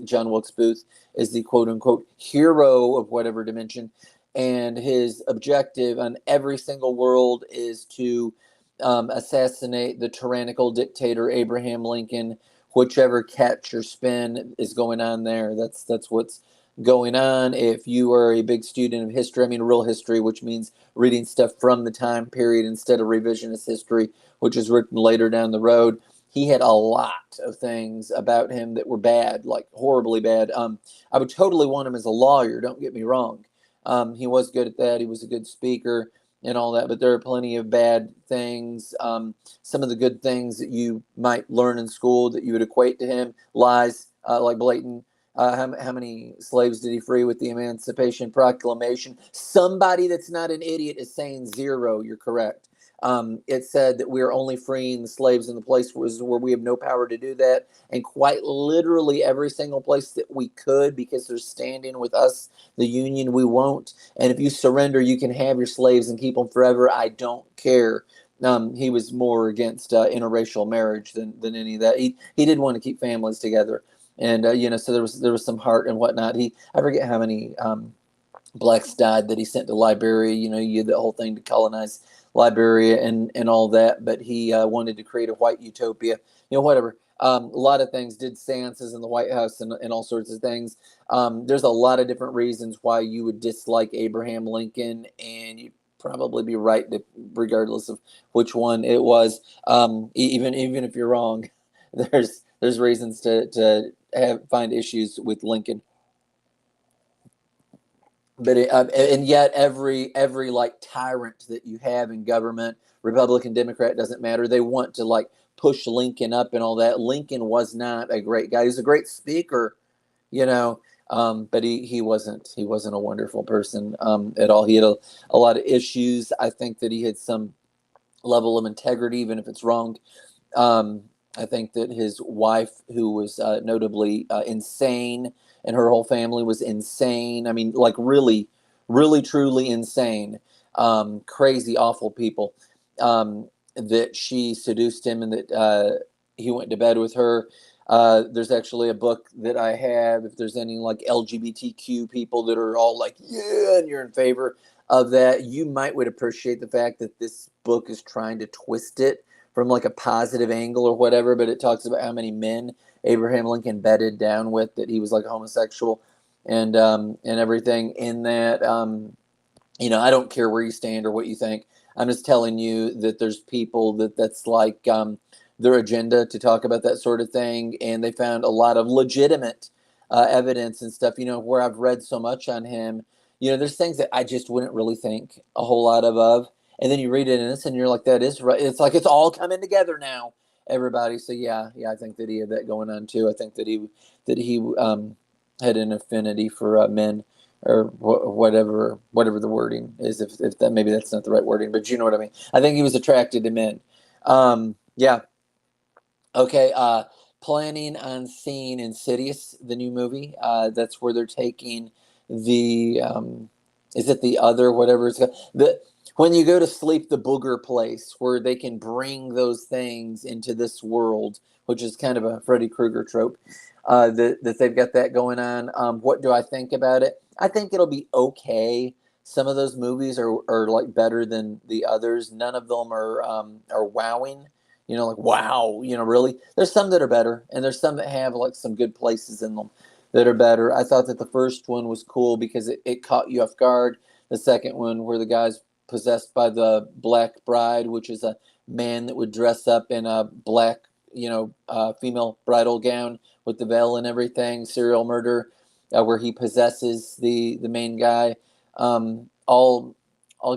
John Wilkes Booth is the quote unquote hero of whatever dimension. And his objective on every single world is to assassinate the tyrannical dictator Abraham Lincoln, whichever catch or spin is going on there. That's what's going on. If you are a big student of history, I mean real history, which means reading stuff from the time period instead of revisionist history, which is written later down the road, he had a lot of things about him that were bad, like horribly bad. I would totally want him as a lawyer, don't get me wrong. He was good at that. He was a good speaker and all that, but there are plenty of bad things. Some of the good things that you might learn in school that you would equate to him, lies, like blatant. How many slaves did he free with the Emancipation Proclamation? Somebody that's not an idiot is saying zero. You're correct. It said that we are only freeing the slaves in the place where we have no power to do that. And quite literally every single place that we could, because they're standing with us, the Union, we won't. And if you surrender, you can have your slaves and keep them forever. I don't care. He was more against interracial marriage than any of that. He did want to keep families together. And you know, so there was some heart and whatnot. I forget how many blacks died that he sent to Liberia. You know, you had the whole thing to colonize Liberia and all that. But he wanted to create a white utopia. You know, whatever. A lot of things, did seances in the White House and all sorts of things. There's a lot of different reasons why you would dislike Abraham Lincoln, and you probably be right regardless of which one it was. Even if you're wrong, there's reasons to find issues with Lincoln. But and yet every like tyrant that you have in government, Republican, Democrat, doesn't matter. They want to like push Lincoln up and all that. Lincoln was not a great guy. He was a great speaker, you know, but he wasn't a wonderful person at all. He had a lot of issues. I think that he had some level of integrity, even if it's wrong. Um, I think that his wife, who was notably insane, and her whole family was insane. I mean, like really, really, truly insane, crazy, awful people. That she seduced him and that he went to bed with her. There's actually a book that I have. If there's any like LGBTQ people that are all like, yeah, and you're in favor of that, you might would appreciate the fact that this book is trying to twist it from like a positive angle or whatever, but it talks about how many men Abraham Lincoln bedded down with, that he was like homosexual and everything in that. You know, I don't care where you stand or what you think. I'm just telling you that there's people that's like their agenda to talk about that sort of thing, and they found a lot of legitimate evidence and stuff. You know, where I've read so much on him, you know, there's things that I just wouldn't really think a whole lot of, and then you read it in this, and you're like, that is right. It's like it's all coming together now, everybody. So yeah, I think that he had that going on too. I think that he had an affinity for men or whatever the wording is, if that, maybe that's not the right wording, but you know what I mean. I think he was attracted to men. Yeah. Okay. Planning on seeing Insidious, the new movie. That's where they're taking the is it the other whatever it's called, the when you go to sleep, the booger place, where they can bring those things into this world, which is kind of a Freddy Krueger trope. That they've got that going on. What do I think about it? I think it'll be okay. Some of those movies are like better than the others. None of them are wowing. You know, like wow. You know, really. There's some that are better, and there's some that have like some good places in them that are better. I thought that the first one was cool because it caught you off guard. The second one, where the guy's possessed by the Black Bride, which is a man that would dress up in a black, female bridal gown with the veil and everything, serial murder, where he possesses the main guy, all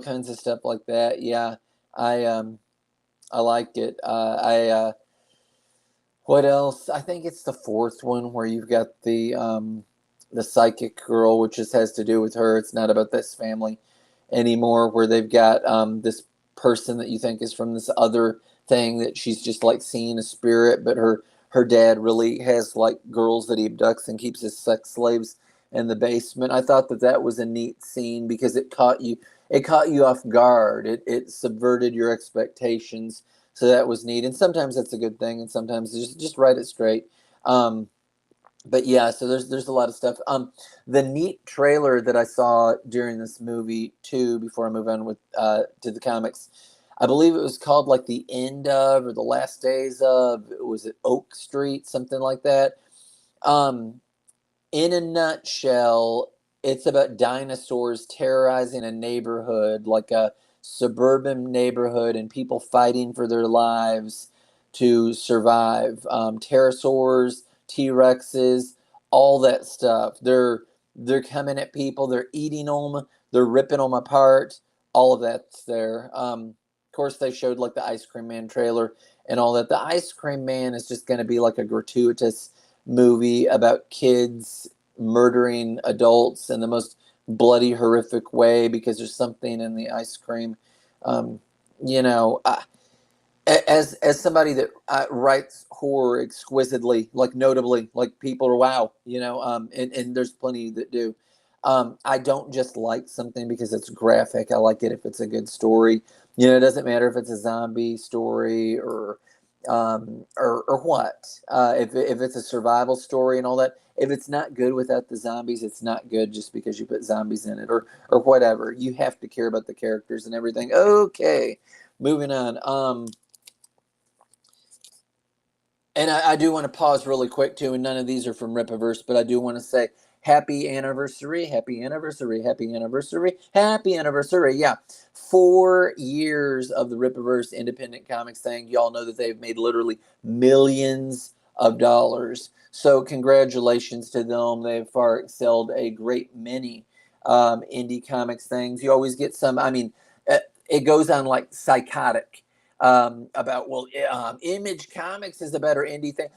kinds of stuff like that. Yeah, I I liked it. What else? I think it's the fourth one where you've got the psychic girl, which just has to do with her. It's not about this family anymore, where they've got this person that you think is from this other thing that she's just like seeing a spirit, but her dad really has like girls that he abducts and keeps as sex slaves in the basement. I thought that that was a neat scene because it caught you off guard. It subverted your expectations, so that was neat. And sometimes that's a good thing, and sometimes just write it straight. Um, but yeah, so there's a lot of stuff. The neat trailer that I saw during this movie too, before I move on with to the comics, I believe it was called like the end of or the last days of. Was it Oak Street, something like that? Um, in a nutshell, it's about dinosaurs terrorizing a neighborhood, like a suburban neighborhood, and people fighting for their lives to survive. Pterosaurs, T Rexes, all that stuff. They're coming at people. They're eating them. They're ripping them apart. All of that's there. Of course, they showed like the Ice Cream Man trailer and all that. The Ice Cream Man is just going to be like a gratuitous movie about kids murdering adults in the most bloody, horrific way because there's something in the ice cream. Um, you know, as somebody that writes horror exquisitely, like notably, like people are wow, and there's plenty that do. I don't just like something because it's graphic. I like it if it's a good story. It doesn't matter if it's a zombie story or what. If it's a survival story and all that, if it's not good without the zombies, it's not good just because you put zombies in it or whatever. You have to care about the characters and everything. Okay, moving on. And I do want to pause really quick too, and none of these are from Rippaverse, but I do want to say happy anniversary, happy anniversary, happy anniversary, happy anniversary. Yeah, 4 years of the Rippaverse independent comics thing. Y'all know that they've made literally millions of dollars. So congratulations to them. They've far excelled a great many indie comics things. You always get some. I mean, it goes on like psychotic about Image Comics is the better indie thing.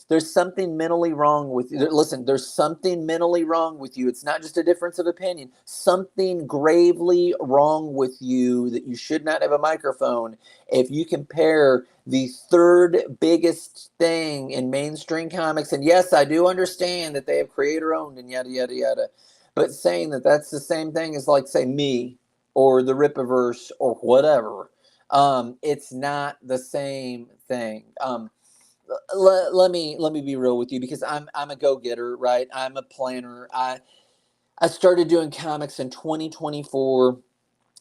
There's something mentally wrong with you. Listen, there's something mentally wrong with you. It's not just a difference of opinion. Something gravely wrong with you that you should not have a microphone. If you compare the third biggest thing in mainstream comics, and yes, I do understand that they have creator owned and yada yada yada, but saying that that's the same thing as like say me or the Rippaverse or whatever, it's not the same thing. Let me be real with you because I'm a go-getter, right? I'm a planner. I started doing comics in 2024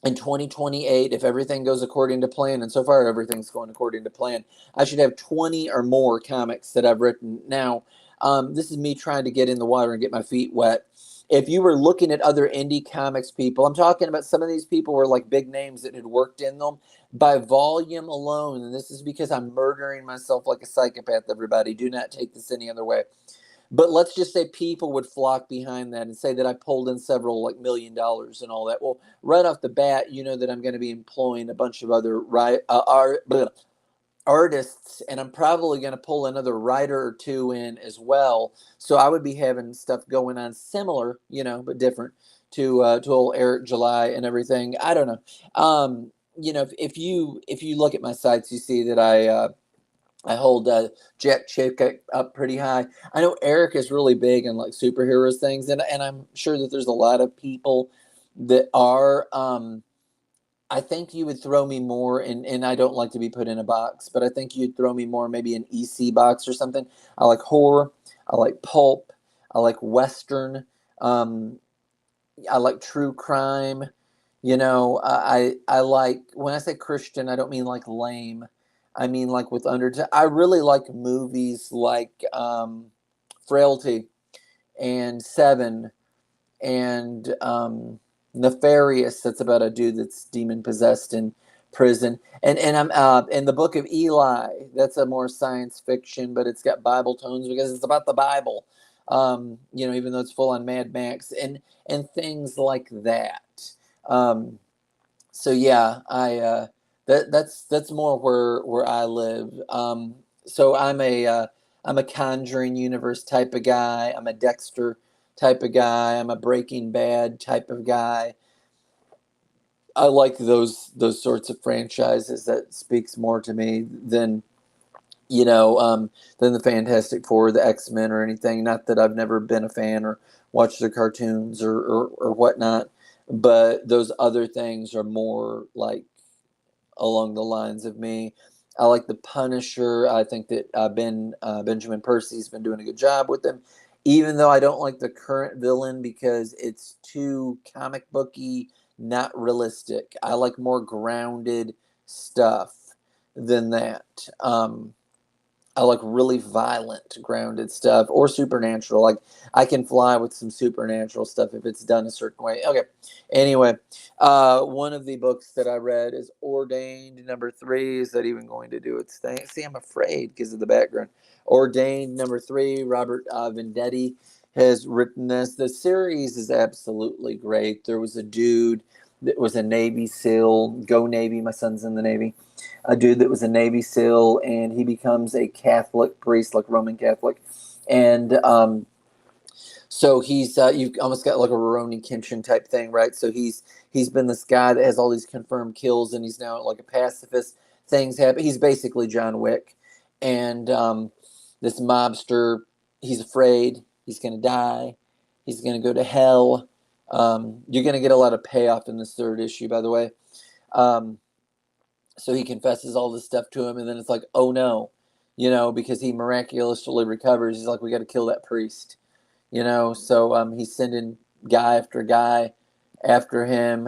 and 2028. If everything goes according to plan, and so far everything's going according to plan, I should have 20 or more comics that I've written. Now, this is me trying to get in the water and get my feet wet. If you were looking at other indie comics people, I'm talking about some of these people were like big names that had worked in them by volume alone. And this is because I'm murdering myself like a psychopath, everybody. Do not take this any other way. But let's just say people would flock behind that and say that I pulled in several like $1 million and all that. Well, right off the bat, you know that I'm going to be employing a bunch of other artists, and I'm probably going to pull another writer or two in as well. So I would be having stuff going on similar, but different to old Eric July and everything. I don't know. If you look at my sites, you see that I hold Jack Chick up pretty high. I know Eric is really big in like superheroes things, and I'm sure that there's a lot of people that are. I think you would throw me more, and I don't like to be put in a box, but I think you'd throw me more maybe an EC box or something. I like horror. I like pulp. I like Western. Um, I like true crime. I like when I say Christian, I don't mean like lame. I mean like with undertone. I really like movies like Frailty and Seven and Nefarious. That's about a dude that's demon possessed in prison. And I'm in the Book of Eli. That's a more science fiction, but it's got Bible tones because it's about the Bible. Even though it's full on Mad Max and things like that. Um, so yeah, I that's more where I live. So I'm a Conjuring universe type of guy. I'm a Dexter type of guy. I'm a Breaking Bad type of guy. I like those sorts of franchises. That speaks more to me than you know than the Fantastic Four, the X-Men, or anything. Not that I've never been a fan or watched their cartoons or whatnot, but those other things are more like along the lines of me. I like the Punisher. I think that Benjamin Percy's been doing a good job with them, even though I don't like the current villain because it's too comic booky, not realistic. I like more grounded stuff than that. I like really violent, grounded stuff or supernatural. Like I can fly with some supernatural stuff if it's done a certain way. Okay. Anyway, one of the books that I read is Ordained number 3. Is that even going to do its thing? See, I'm afraid because of the background. Ordained number 3. Robert Vendetti has written this. The series is absolutely great. There was a dude that was a Navy SEAL. Go Navy! My son's in the Navy. A dude that was a Navy SEAL, and he becomes a Catholic priest, like Roman Catholic, and so he's you've almost got like a Rurouni Kenshin type thing, right? So he's been this guy that has all these confirmed kills, and he's now like a pacifist. Things happen. He's basically John Wick, and this mobster. He's afraid he's going to die. He's going to go to hell. You're going to get a lot of payoff in this third issue, by the way. Um, so he confesses all this stuff to him, and then it's like, oh no, because he miraculously recovers. He's like, we got to kill that priest, So he's sending guy after guy after him.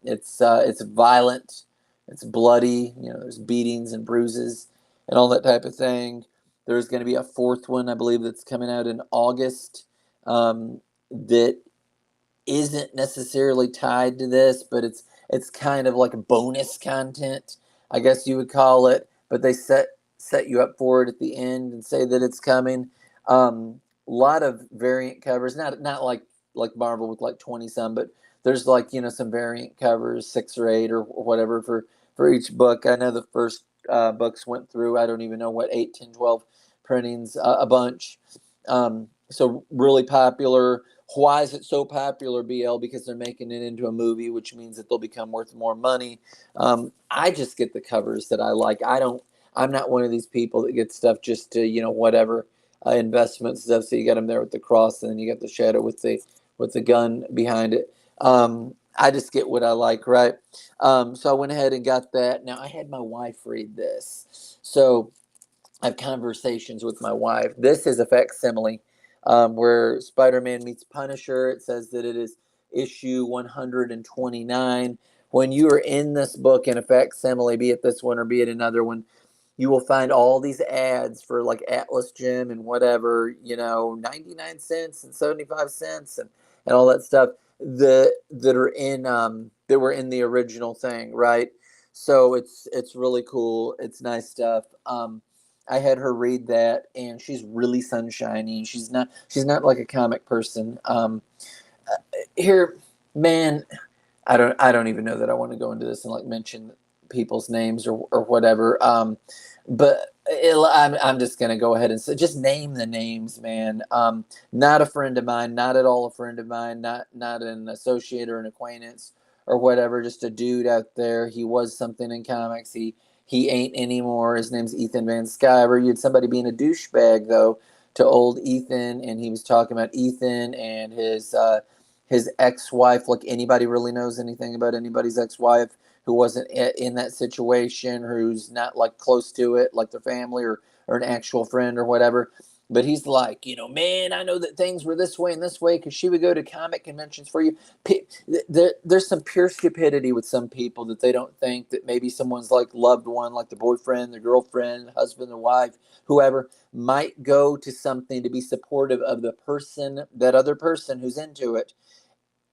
It's violent, it's bloody. There's beatings and bruises and all that type of thing. There's going to be a fourth one, I believe, that's coming out in August. That isn't necessarily tied to this, but it's kind of like bonus content, I guess you would call it. But they set you up for it at the end and say that it's coming. A lot of variant covers, not like Marvel with like 20 some, but there's like some variant covers, 6 or 8 or whatever for each book. I know the first books went through, I don't even know what, 8, 10, 12 printings, a bunch. So really popular. Why is it so popular, BL? Because they're making it into a movie, which means that they'll become worth more money. I just get the covers that I like. I'm not one of these people that get stuff just to whatever investment stuff. So you got them there with the cross, and then you got the shadow with the gun behind it. I just get what I like, right? So I went ahead and got that. Now I had my wife read this, so I have conversations with my wife. This is a facsimile where Spider-Man meets Punisher. It says that it is issue 129. When you are in this book in a facsimile, be it this one or be it another one, you will find all these ads for like Atlas Gym and whatever, 99 cents and 75 cents and all that stuff that are in that were in the original thing, right? So it's really cool. It's nice stuff. I had her read that, and she's really sunshiny. She's not like a comic person. Here, man, I don't even know that I want to go into this and like mention people's names or whatever. But I'm just gonna go ahead and say, just name the names, man. Not a friend of mine, not at all a friend of mine, not an associate or an acquaintance or whatever. Just a dude out there. He was something in comics. He ain't anymore. His name's Ethan Van Sciver. You had somebody being a douchebag though to old Ethan, and he was talking about Ethan and his ex-wife. Like, anybody really knows anything about anybody's ex-wife who wasn't in that situation, who's not like close to it, like their family or an actual friend or whatever. But he's like, man, I know that things were this way and this way because she would go to comic conventions for you. There's some pure stupidity with some people that they don't think that maybe someone's like loved one, like the boyfriend, the girlfriend, husband, the wife, whoever, might go to something to be supportive of the person, that other person who's into it,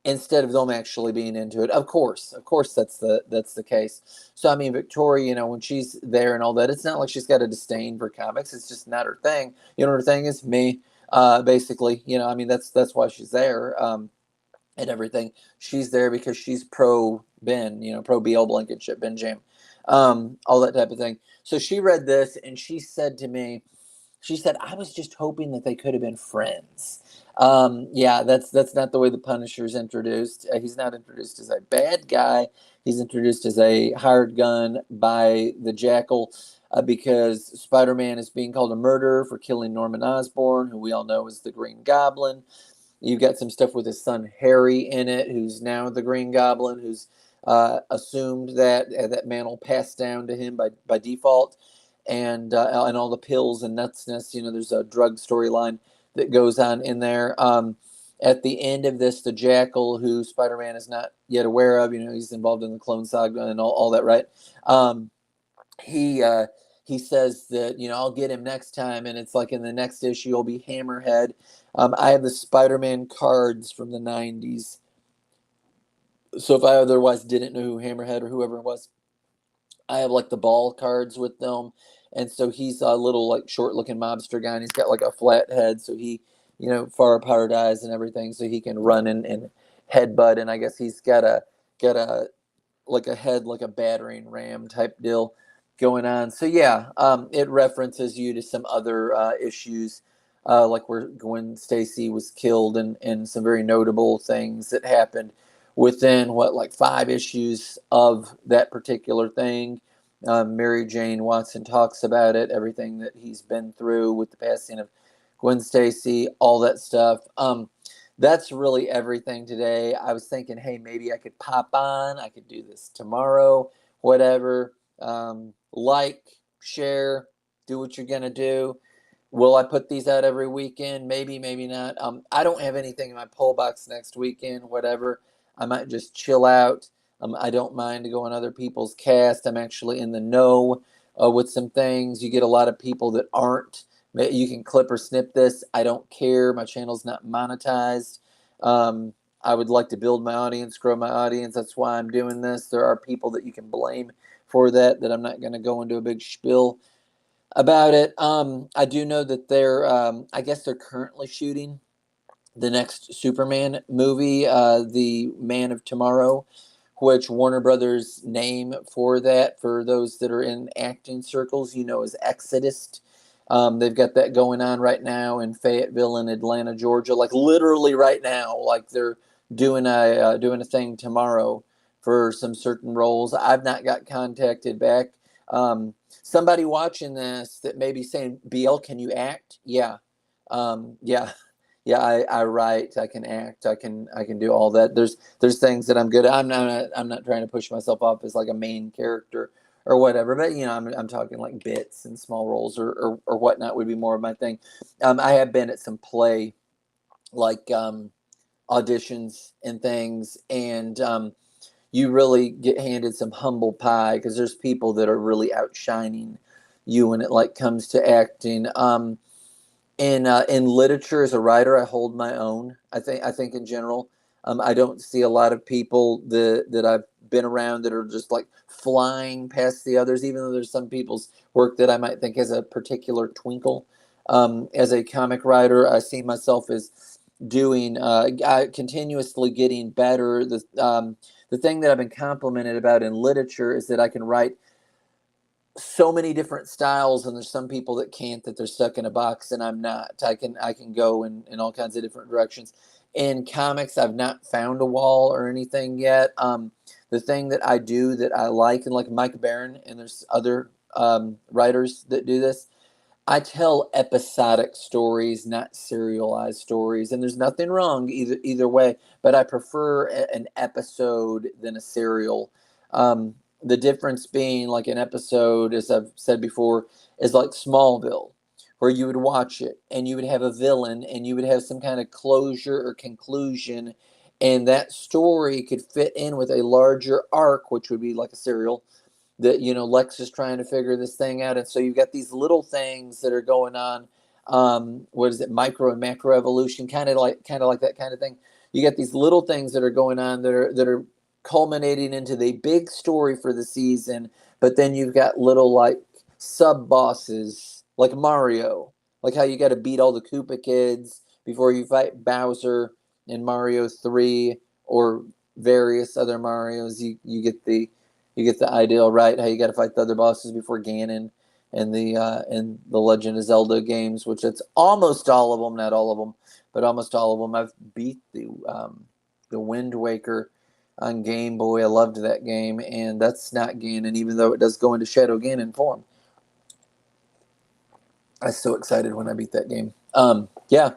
instead of them actually being into it. Of course, that's the case. So I mean, Victoria, when she's there and all that, it's not like she's got a disdain for comics. It's just not her thing. Her thing is me, basically. I mean, that's why she's there, and everything. She's there because she's pro Ben, pro BL Blankenship, Ben Jam. all that type of thing. So she read this and she said to me, she said, I was just hoping that they could have been friends. Yeah, that's not the way the Punisher's introduced. He's not introduced as a bad guy. He's introduced as a hired gun by the Jackal, because Spider-Man is being called a murderer for killing Norman Osborn, who we all know is the Green Goblin. You've got some stuff with his son Harry in it, who's now the Green Goblin, who's assumed that that mantle passed down to him by default, and all the pills and nutsness. You know, there's a drug storyline that goes on in there. At the end of this, the Jackal, who Spider-Man is not yet aware of, you know, he's involved in the Clone Saga and all that, right? Um, he uh, he says that, you know, I'll get him next time, and it's like in the next issue he'll be Hammerhead. I have the Spider-Man cards from the '90s, so if I otherwise didn't know who Hammerhead or whoever it was, I have like the ball cards with them, and so he's a little like short-looking mobster guy, and he's got like a flat head, so he, you know, far apart eyes and everything, so he can run and headbutt, and I guess he's got a like a head like a battering ram type deal going on. So yeah, it references you to some other issues, like where Gwen Stacy was killed, and some very notable things that happened within what, like 5 issues of that particular thing. Mary Jane Watson talks about it, everything that he's been through with the passing of Gwen Stacy, all that stuff. That's really everything today. I was thinking, hey, maybe I could pop on. I could do this tomorrow, whatever. Like, share, do what you're going to do. Will I put these out every weekend? Maybe, maybe not. I don't have anything in my pull box next weekend, whatever. I might just chill out. I don't mind to go on other people's cast. I'm actually in the know with some things. You get a lot of people that aren't. You can clip or snip this. I don't care. My channel's not monetized. Um, I would like to build my audience, grow my audience. That's why I'm doing this. There are people that you can blame for that I'm not going to go into a big spiel about it. I do know that I guess they're currently shooting the next Superman movie, The Man of Tomorrow, which Warner Brothers name for that, for those that are in acting circles, you know, is Exodus. They've got that going on right now in Fayetteville and Atlanta, Georgia, like literally right now. Like they're doing a thing tomorrow for some certain roles. I've not got contacted back. Somebody watching this that may be saying, "BL, can you act?" Yeah, yeah. Yeah, I write, I can act, I can do all that. There's things that I'm good at. I'm not trying to push myself off as like a main character or whatever, but you know, I'm talking like bits and small roles or whatnot would be more of my thing. I have been at some play like auditions and things, and you really get handed some humble pie because there's people that are really outshining you when it like comes to acting. In literature as a writer, I hold my own. I think in general, I don't see a lot of people that I've been around that are just like flying past the others. Even though there's some people's work that I might think has a particular twinkle. As a comic writer, I see myself as doing continuously getting better. The thing that I've been complimented about in literature is that I can write so many different styles, and there's some people that can't, that they're stuck in a box, and I'm not. I can go in all kinds of different directions. In comics, I've not found a wall or anything yet. The thing that I do that I like, and like Mike Barron, and there's other writers that do this, I tell episodic stories, not serialized stories, and there's nothing wrong either way. But I prefer an episode than a serial. The difference being, like an episode, as I've said before, is like Smallville, where you would watch it and you would have a villain and you would have some kind of closure or conclusion, and that story could fit in with a larger arc, which would be like a serial that, you know, Lex is trying to figure this thing out, and so you've got these little things that are going on. What is it, micro and macro evolution, kind of like that kind of thing. You got these little things that are going on that are culminating into the big story for the season, but then you've got little like sub bosses like Mario, like how you got to beat all the Koopa kids before you fight Bowser in Mario 3 or various other Marios. You get the You get the ideal, right? How you got to fight the other bosses before Ganon and the Legend of Zelda games, which it's almost all of them, not all of them, but almost all of them. I've beat the Wind Waker on Game Boy. I loved that game, and that's not Ganon, even though it does go into Shadow Ganon form. I was so excited when I beat that game. Yeah,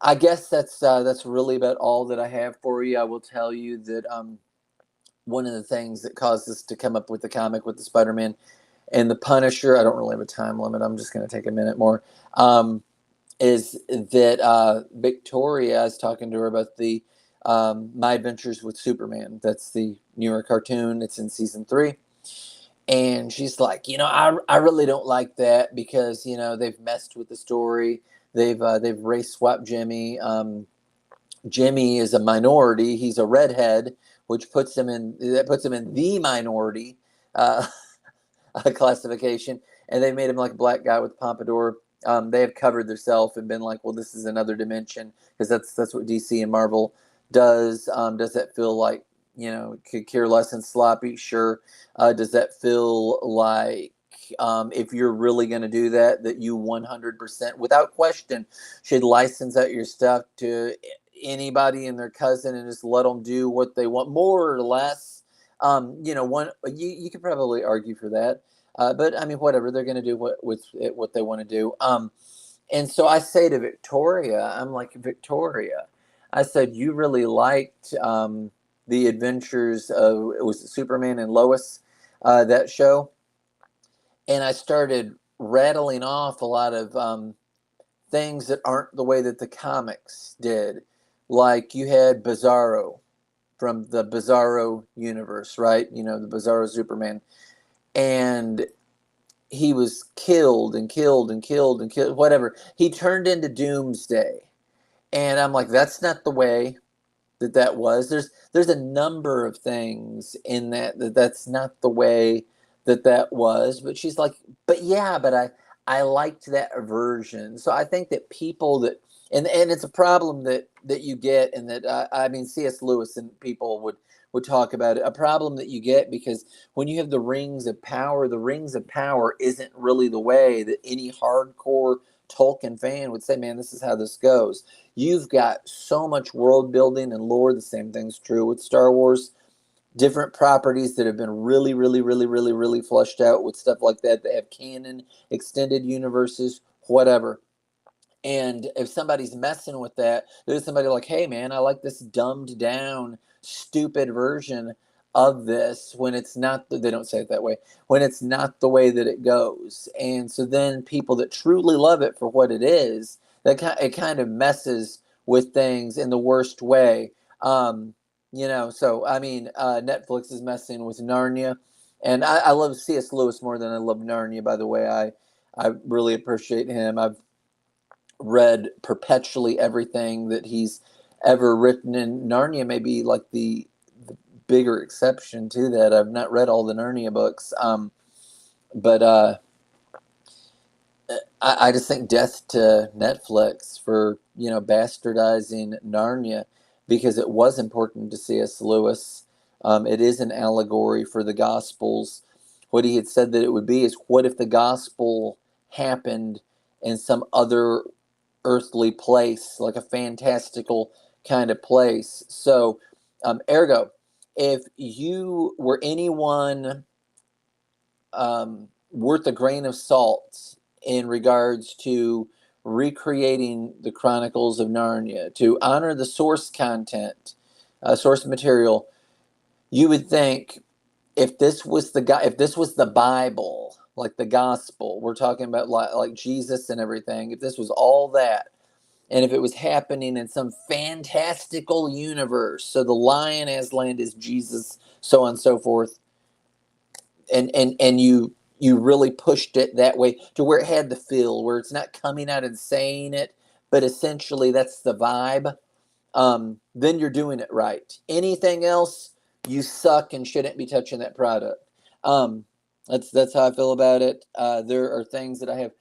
I guess that's really about all that I have for you. I will tell you that one of the things that caused us to come up with the comic with the Spider-Man and the Punisher, I don't really have a time limit. I'm just going to take a minute more. Is that Victoria? I was talking to her about the My Adventures with Superman. That's the newer cartoon. It's in season 3. And she's like, I really don't like that because they've messed with the story. They've race swapped Jimmy. Jimmy is a minority. He's a redhead, which puts him in the minority uh, classification. And they made him like a black guy with pompadour. They have covered themselves and been like, well, this is another dimension, because that's what DC and Marvel does. Does that feel like could care less and sloppy? Sure. Does that feel like if you're really going to do that you 100% without question should license out your stuff to anybody and their cousin and just let them do what they want, more or less? One you could probably argue for that, but I mean, whatever, they're going to do what they want to do. And so I say to Victoria, I'm like, Victoria, I said, you really liked the adventures of, it was Superman and Lois, that show. And I started rattling off a lot of things that aren't the way that the comics did. Like you had Bizarro from the Bizarro universe, right? The Bizarro Superman. And he was killed and killed and killed and killed, whatever. He turned into Doomsday. And I'm like, that's not the way that was. There's a number of things in that's not the way that was. But she's like, but yeah, but I liked that version. So I think that people that and it's a problem that you get, and that I mean, C.S. Lewis and people would talk about it. A problem that you get because when you have the Rings of Power isn't really the way that any hardcore Tolkien fan would say, man, this is how this goes. You've got so much world building and lore. The same thing's true with Star Wars. Different properties that have been really, really, really, really, really fleshed out with stuff like that. They have canon, extended universes, whatever. And if somebody's messing with that, there's somebody like, hey, man, I like this dumbed down, stupid version of this, when it's not, they don't say it that way, when it's not the way that it goes. And so then people that truly love it for what it is, it kind of messes with things in the worst way. So, I mean, Netflix is messing with Narnia. And I love C.S. Lewis more than I love Narnia, by the way. I really appreciate him. I've read perpetually everything that he's ever written, and Narnia may be like the bigger exception to that. I've not read all the Narnia books, but I just think death to Netflix for bastardizing Narnia, because it was important to C.S. Lewis. It is an allegory for the Gospels. What he had said that it would be is, what if the Gospel happened in some other earthly place, like a fantastical kind of place? So, ergo, if you were anyone worth a grain of salt in regards to recreating the Chronicles of Narnia, to honor the source content, source material, you would think, if this was the Bible, like the gospel, we're talking about like Jesus and everything, if this was all that, and if it was happening in some fantastical universe, so the lion Aslan is Jesus, so on and so forth, and you really pushed it that way to where it had the feel, where it's not coming out and saying it, but essentially that's the vibe, then you're doing it right. Anything else, you suck and shouldn't be touching that product. That's how I feel about it. There are things that I have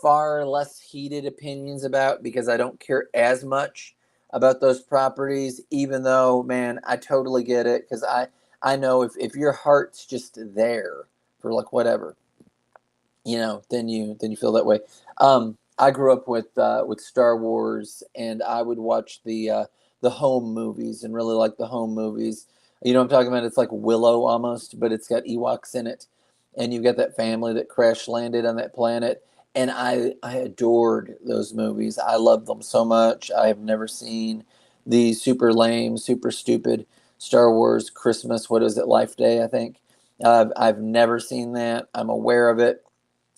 far less heated opinions about, because I don't care as much about those properties, even though, man, I totally get it, because I know if your heart's just there for like whatever, then you feel that way. I grew up with Star Wars, and I would watch the home movies and really like the home movies. You know what I'm talking about? It's like Willow almost, but it's got Ewoks in it, and you've got that family that crash landed on that planet. And I adored those movies. I loved them so much. I have never seen the super lame, super stupid Star Wars Christmas. What is it? Life Day, I think. I've never seen that. I'm aware of it.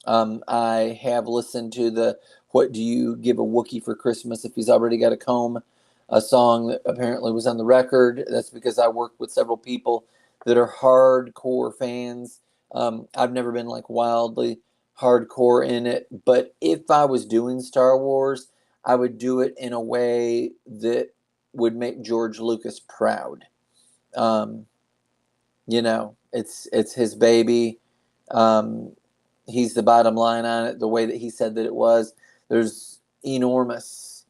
I have listened to the "What Do You Give a Wookiee for Christmas If He's Already Got a Comb," a song that apparently was on the record. That's because I work with several people that are hardcore fans. I've never been like wildly hardcore in it, but if I was doing Star Wars, I would do it in a way that would make George Lucas proud. Um, it's his baby. Um, he's the bottom line on it. The way that he said that it was, there's enormous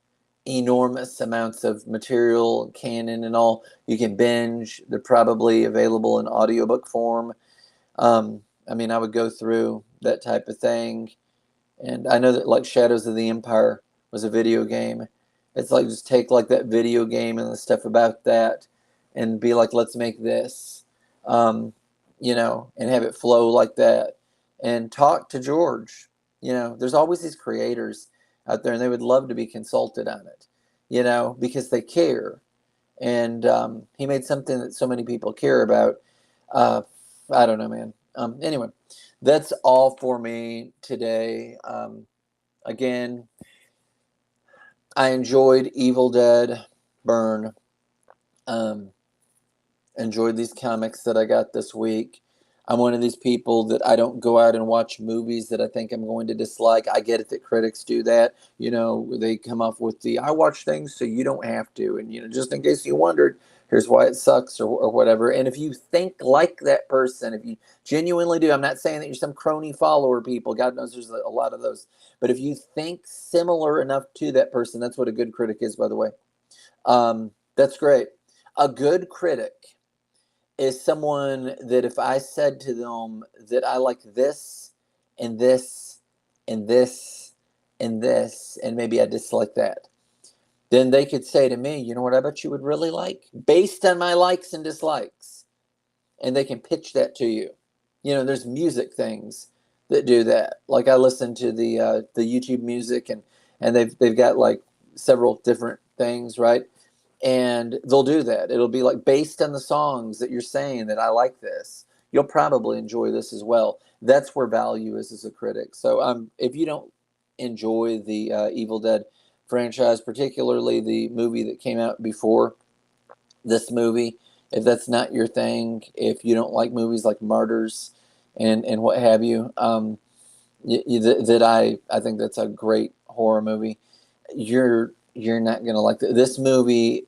amounts of material, canon and all. You can binge. They're probably available in audiobook form. I mean, I would go through that type of thing. And I know that like Shadows of the Empire was a video game. It's like just take like that video game and the stuff about that and be like, let's make this, um, and have it flow like that and talk to George. There's always these creators out there and they would love to be consulted on it, because they care. And he made something that so many people care about. Uh, I don't know, man. Anyway, that's all for me today. Again, I enjoyed Evil Dead Burn. Um, enjoyed these comics that I got this week. I'm one of these people that I don't go out and watch movies that I think I'm going to dislike. I get it that critics do that. They come up with I watch things so you don't have to. And, just in case you wondered, here's why it sucks or whatever. And if you think like that person, if you genuinely do, I'm not saying that you're some crony follower people. God knows there's a lot of those. But if you think similar enough to that person, that's what a good critic is, by the way. That's great. A good critic is someone that if I said to them that I like this and this and this and this, and maybe I dislike that, then they could say to me, you know what I bet you would really like based on my likes and dislikes. And they can pitch that to you. There's music things that do that. Like I listen to the YouTube music and they've got like several different things, right? And they'll do that. It'll be like based on the songs that you're saying that I like this. You'll probably enjoy this as well. That's where value is as a critic. So if you don't enjoy the Evil Dead franchise, particularly the movie that came out before this movie, if that's not your thing, if you don't like movies like Martyrs and what have you, I think that's a great horror movie. You're not gonna like this movie.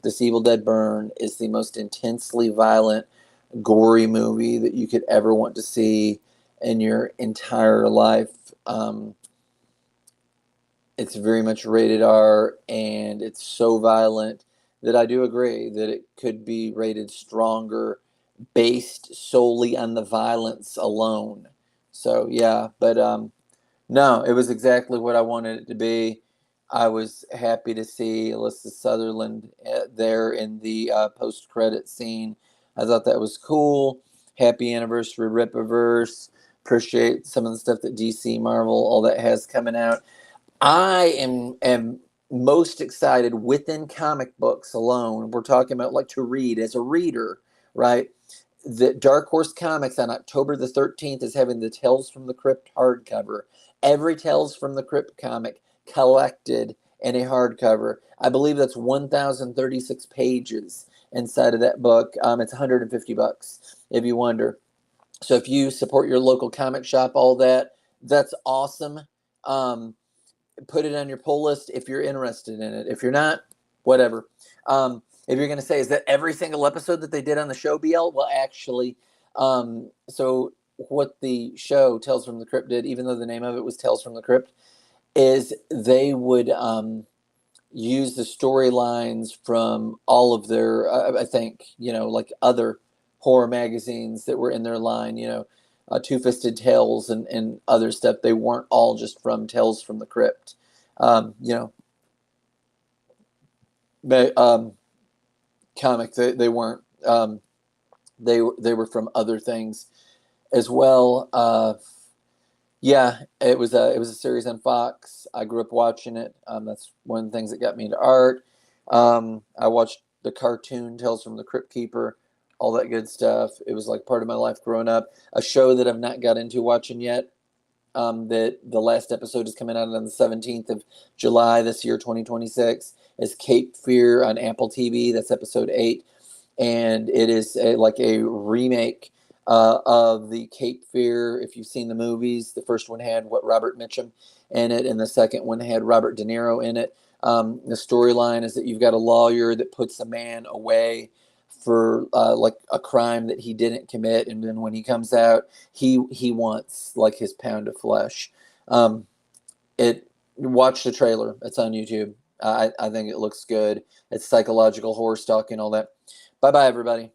This Evil Dead Burn is the most intensely violent, gory movie that you could ever want to see in your entire life. It's very much rated R, and it's so violent that I do agree that it could be rated stronger based solely on the violence alone. So yeah, but no, it was exactly what I wanted it to be. I was happy to see Alyssa Sutherland there in the post-credit scene. I thought that was cool. Happy anniversary, Rippaverse. Appreciate some of the stuff that DC, Marvel, all that has coming out. I am most excited within comic books alone. We're talking about like to read as a reader, right? The Dark Horse Comics on October the 13th is having the Tales from the Crypt hardcover. Every Tales from the Crypt comic collected in a hardcover. I believe that's 1,036 pages inside of that book. It's $150 if you wonder. So if you support your local comic shop, all that, that's awesome. Put it on your pull list if you're interested in it. If you're not, whatever. If you're going to say, is that every single episode that they did on the show, BL? Well, actually, so what the show Tales from the Crypt did, even though the name of it was Tales from the Crypt, is they would use the storylines from all of their, I think, like other horror magazines that were in their line, you know, Two-Fisted Tales and other stuff. They weren't all just from Tales from the Crypt. You know, comic. They weren't. They were from other things as well. Yeah, it was a series on Fox. I grew up watching it. That's one of the things that got me into art. I watched the cartoon Tales from the Crypt Keeper, all that good stuff. It was like part of my life growing up. A show that I've not got into watching yet. That the last episode is coming out on the 17th of July this year, 2026. Is Cape Fear on Apple TV. That's episode 8, and it is like a remake of the Cape Fear. If you've seen the movies, the first one had Robert Mitchum in it, and the second one had Robert De Niro in it. The storyline is that you've got a lawyer that puts a man away for like a crime that he didn't commit, and then when he comes out, he wants like his pound of flesh. It Watch the trailer. It's on YouTube. I think it looks good. It's psychological horror stock and all that. Bye bye, everybody.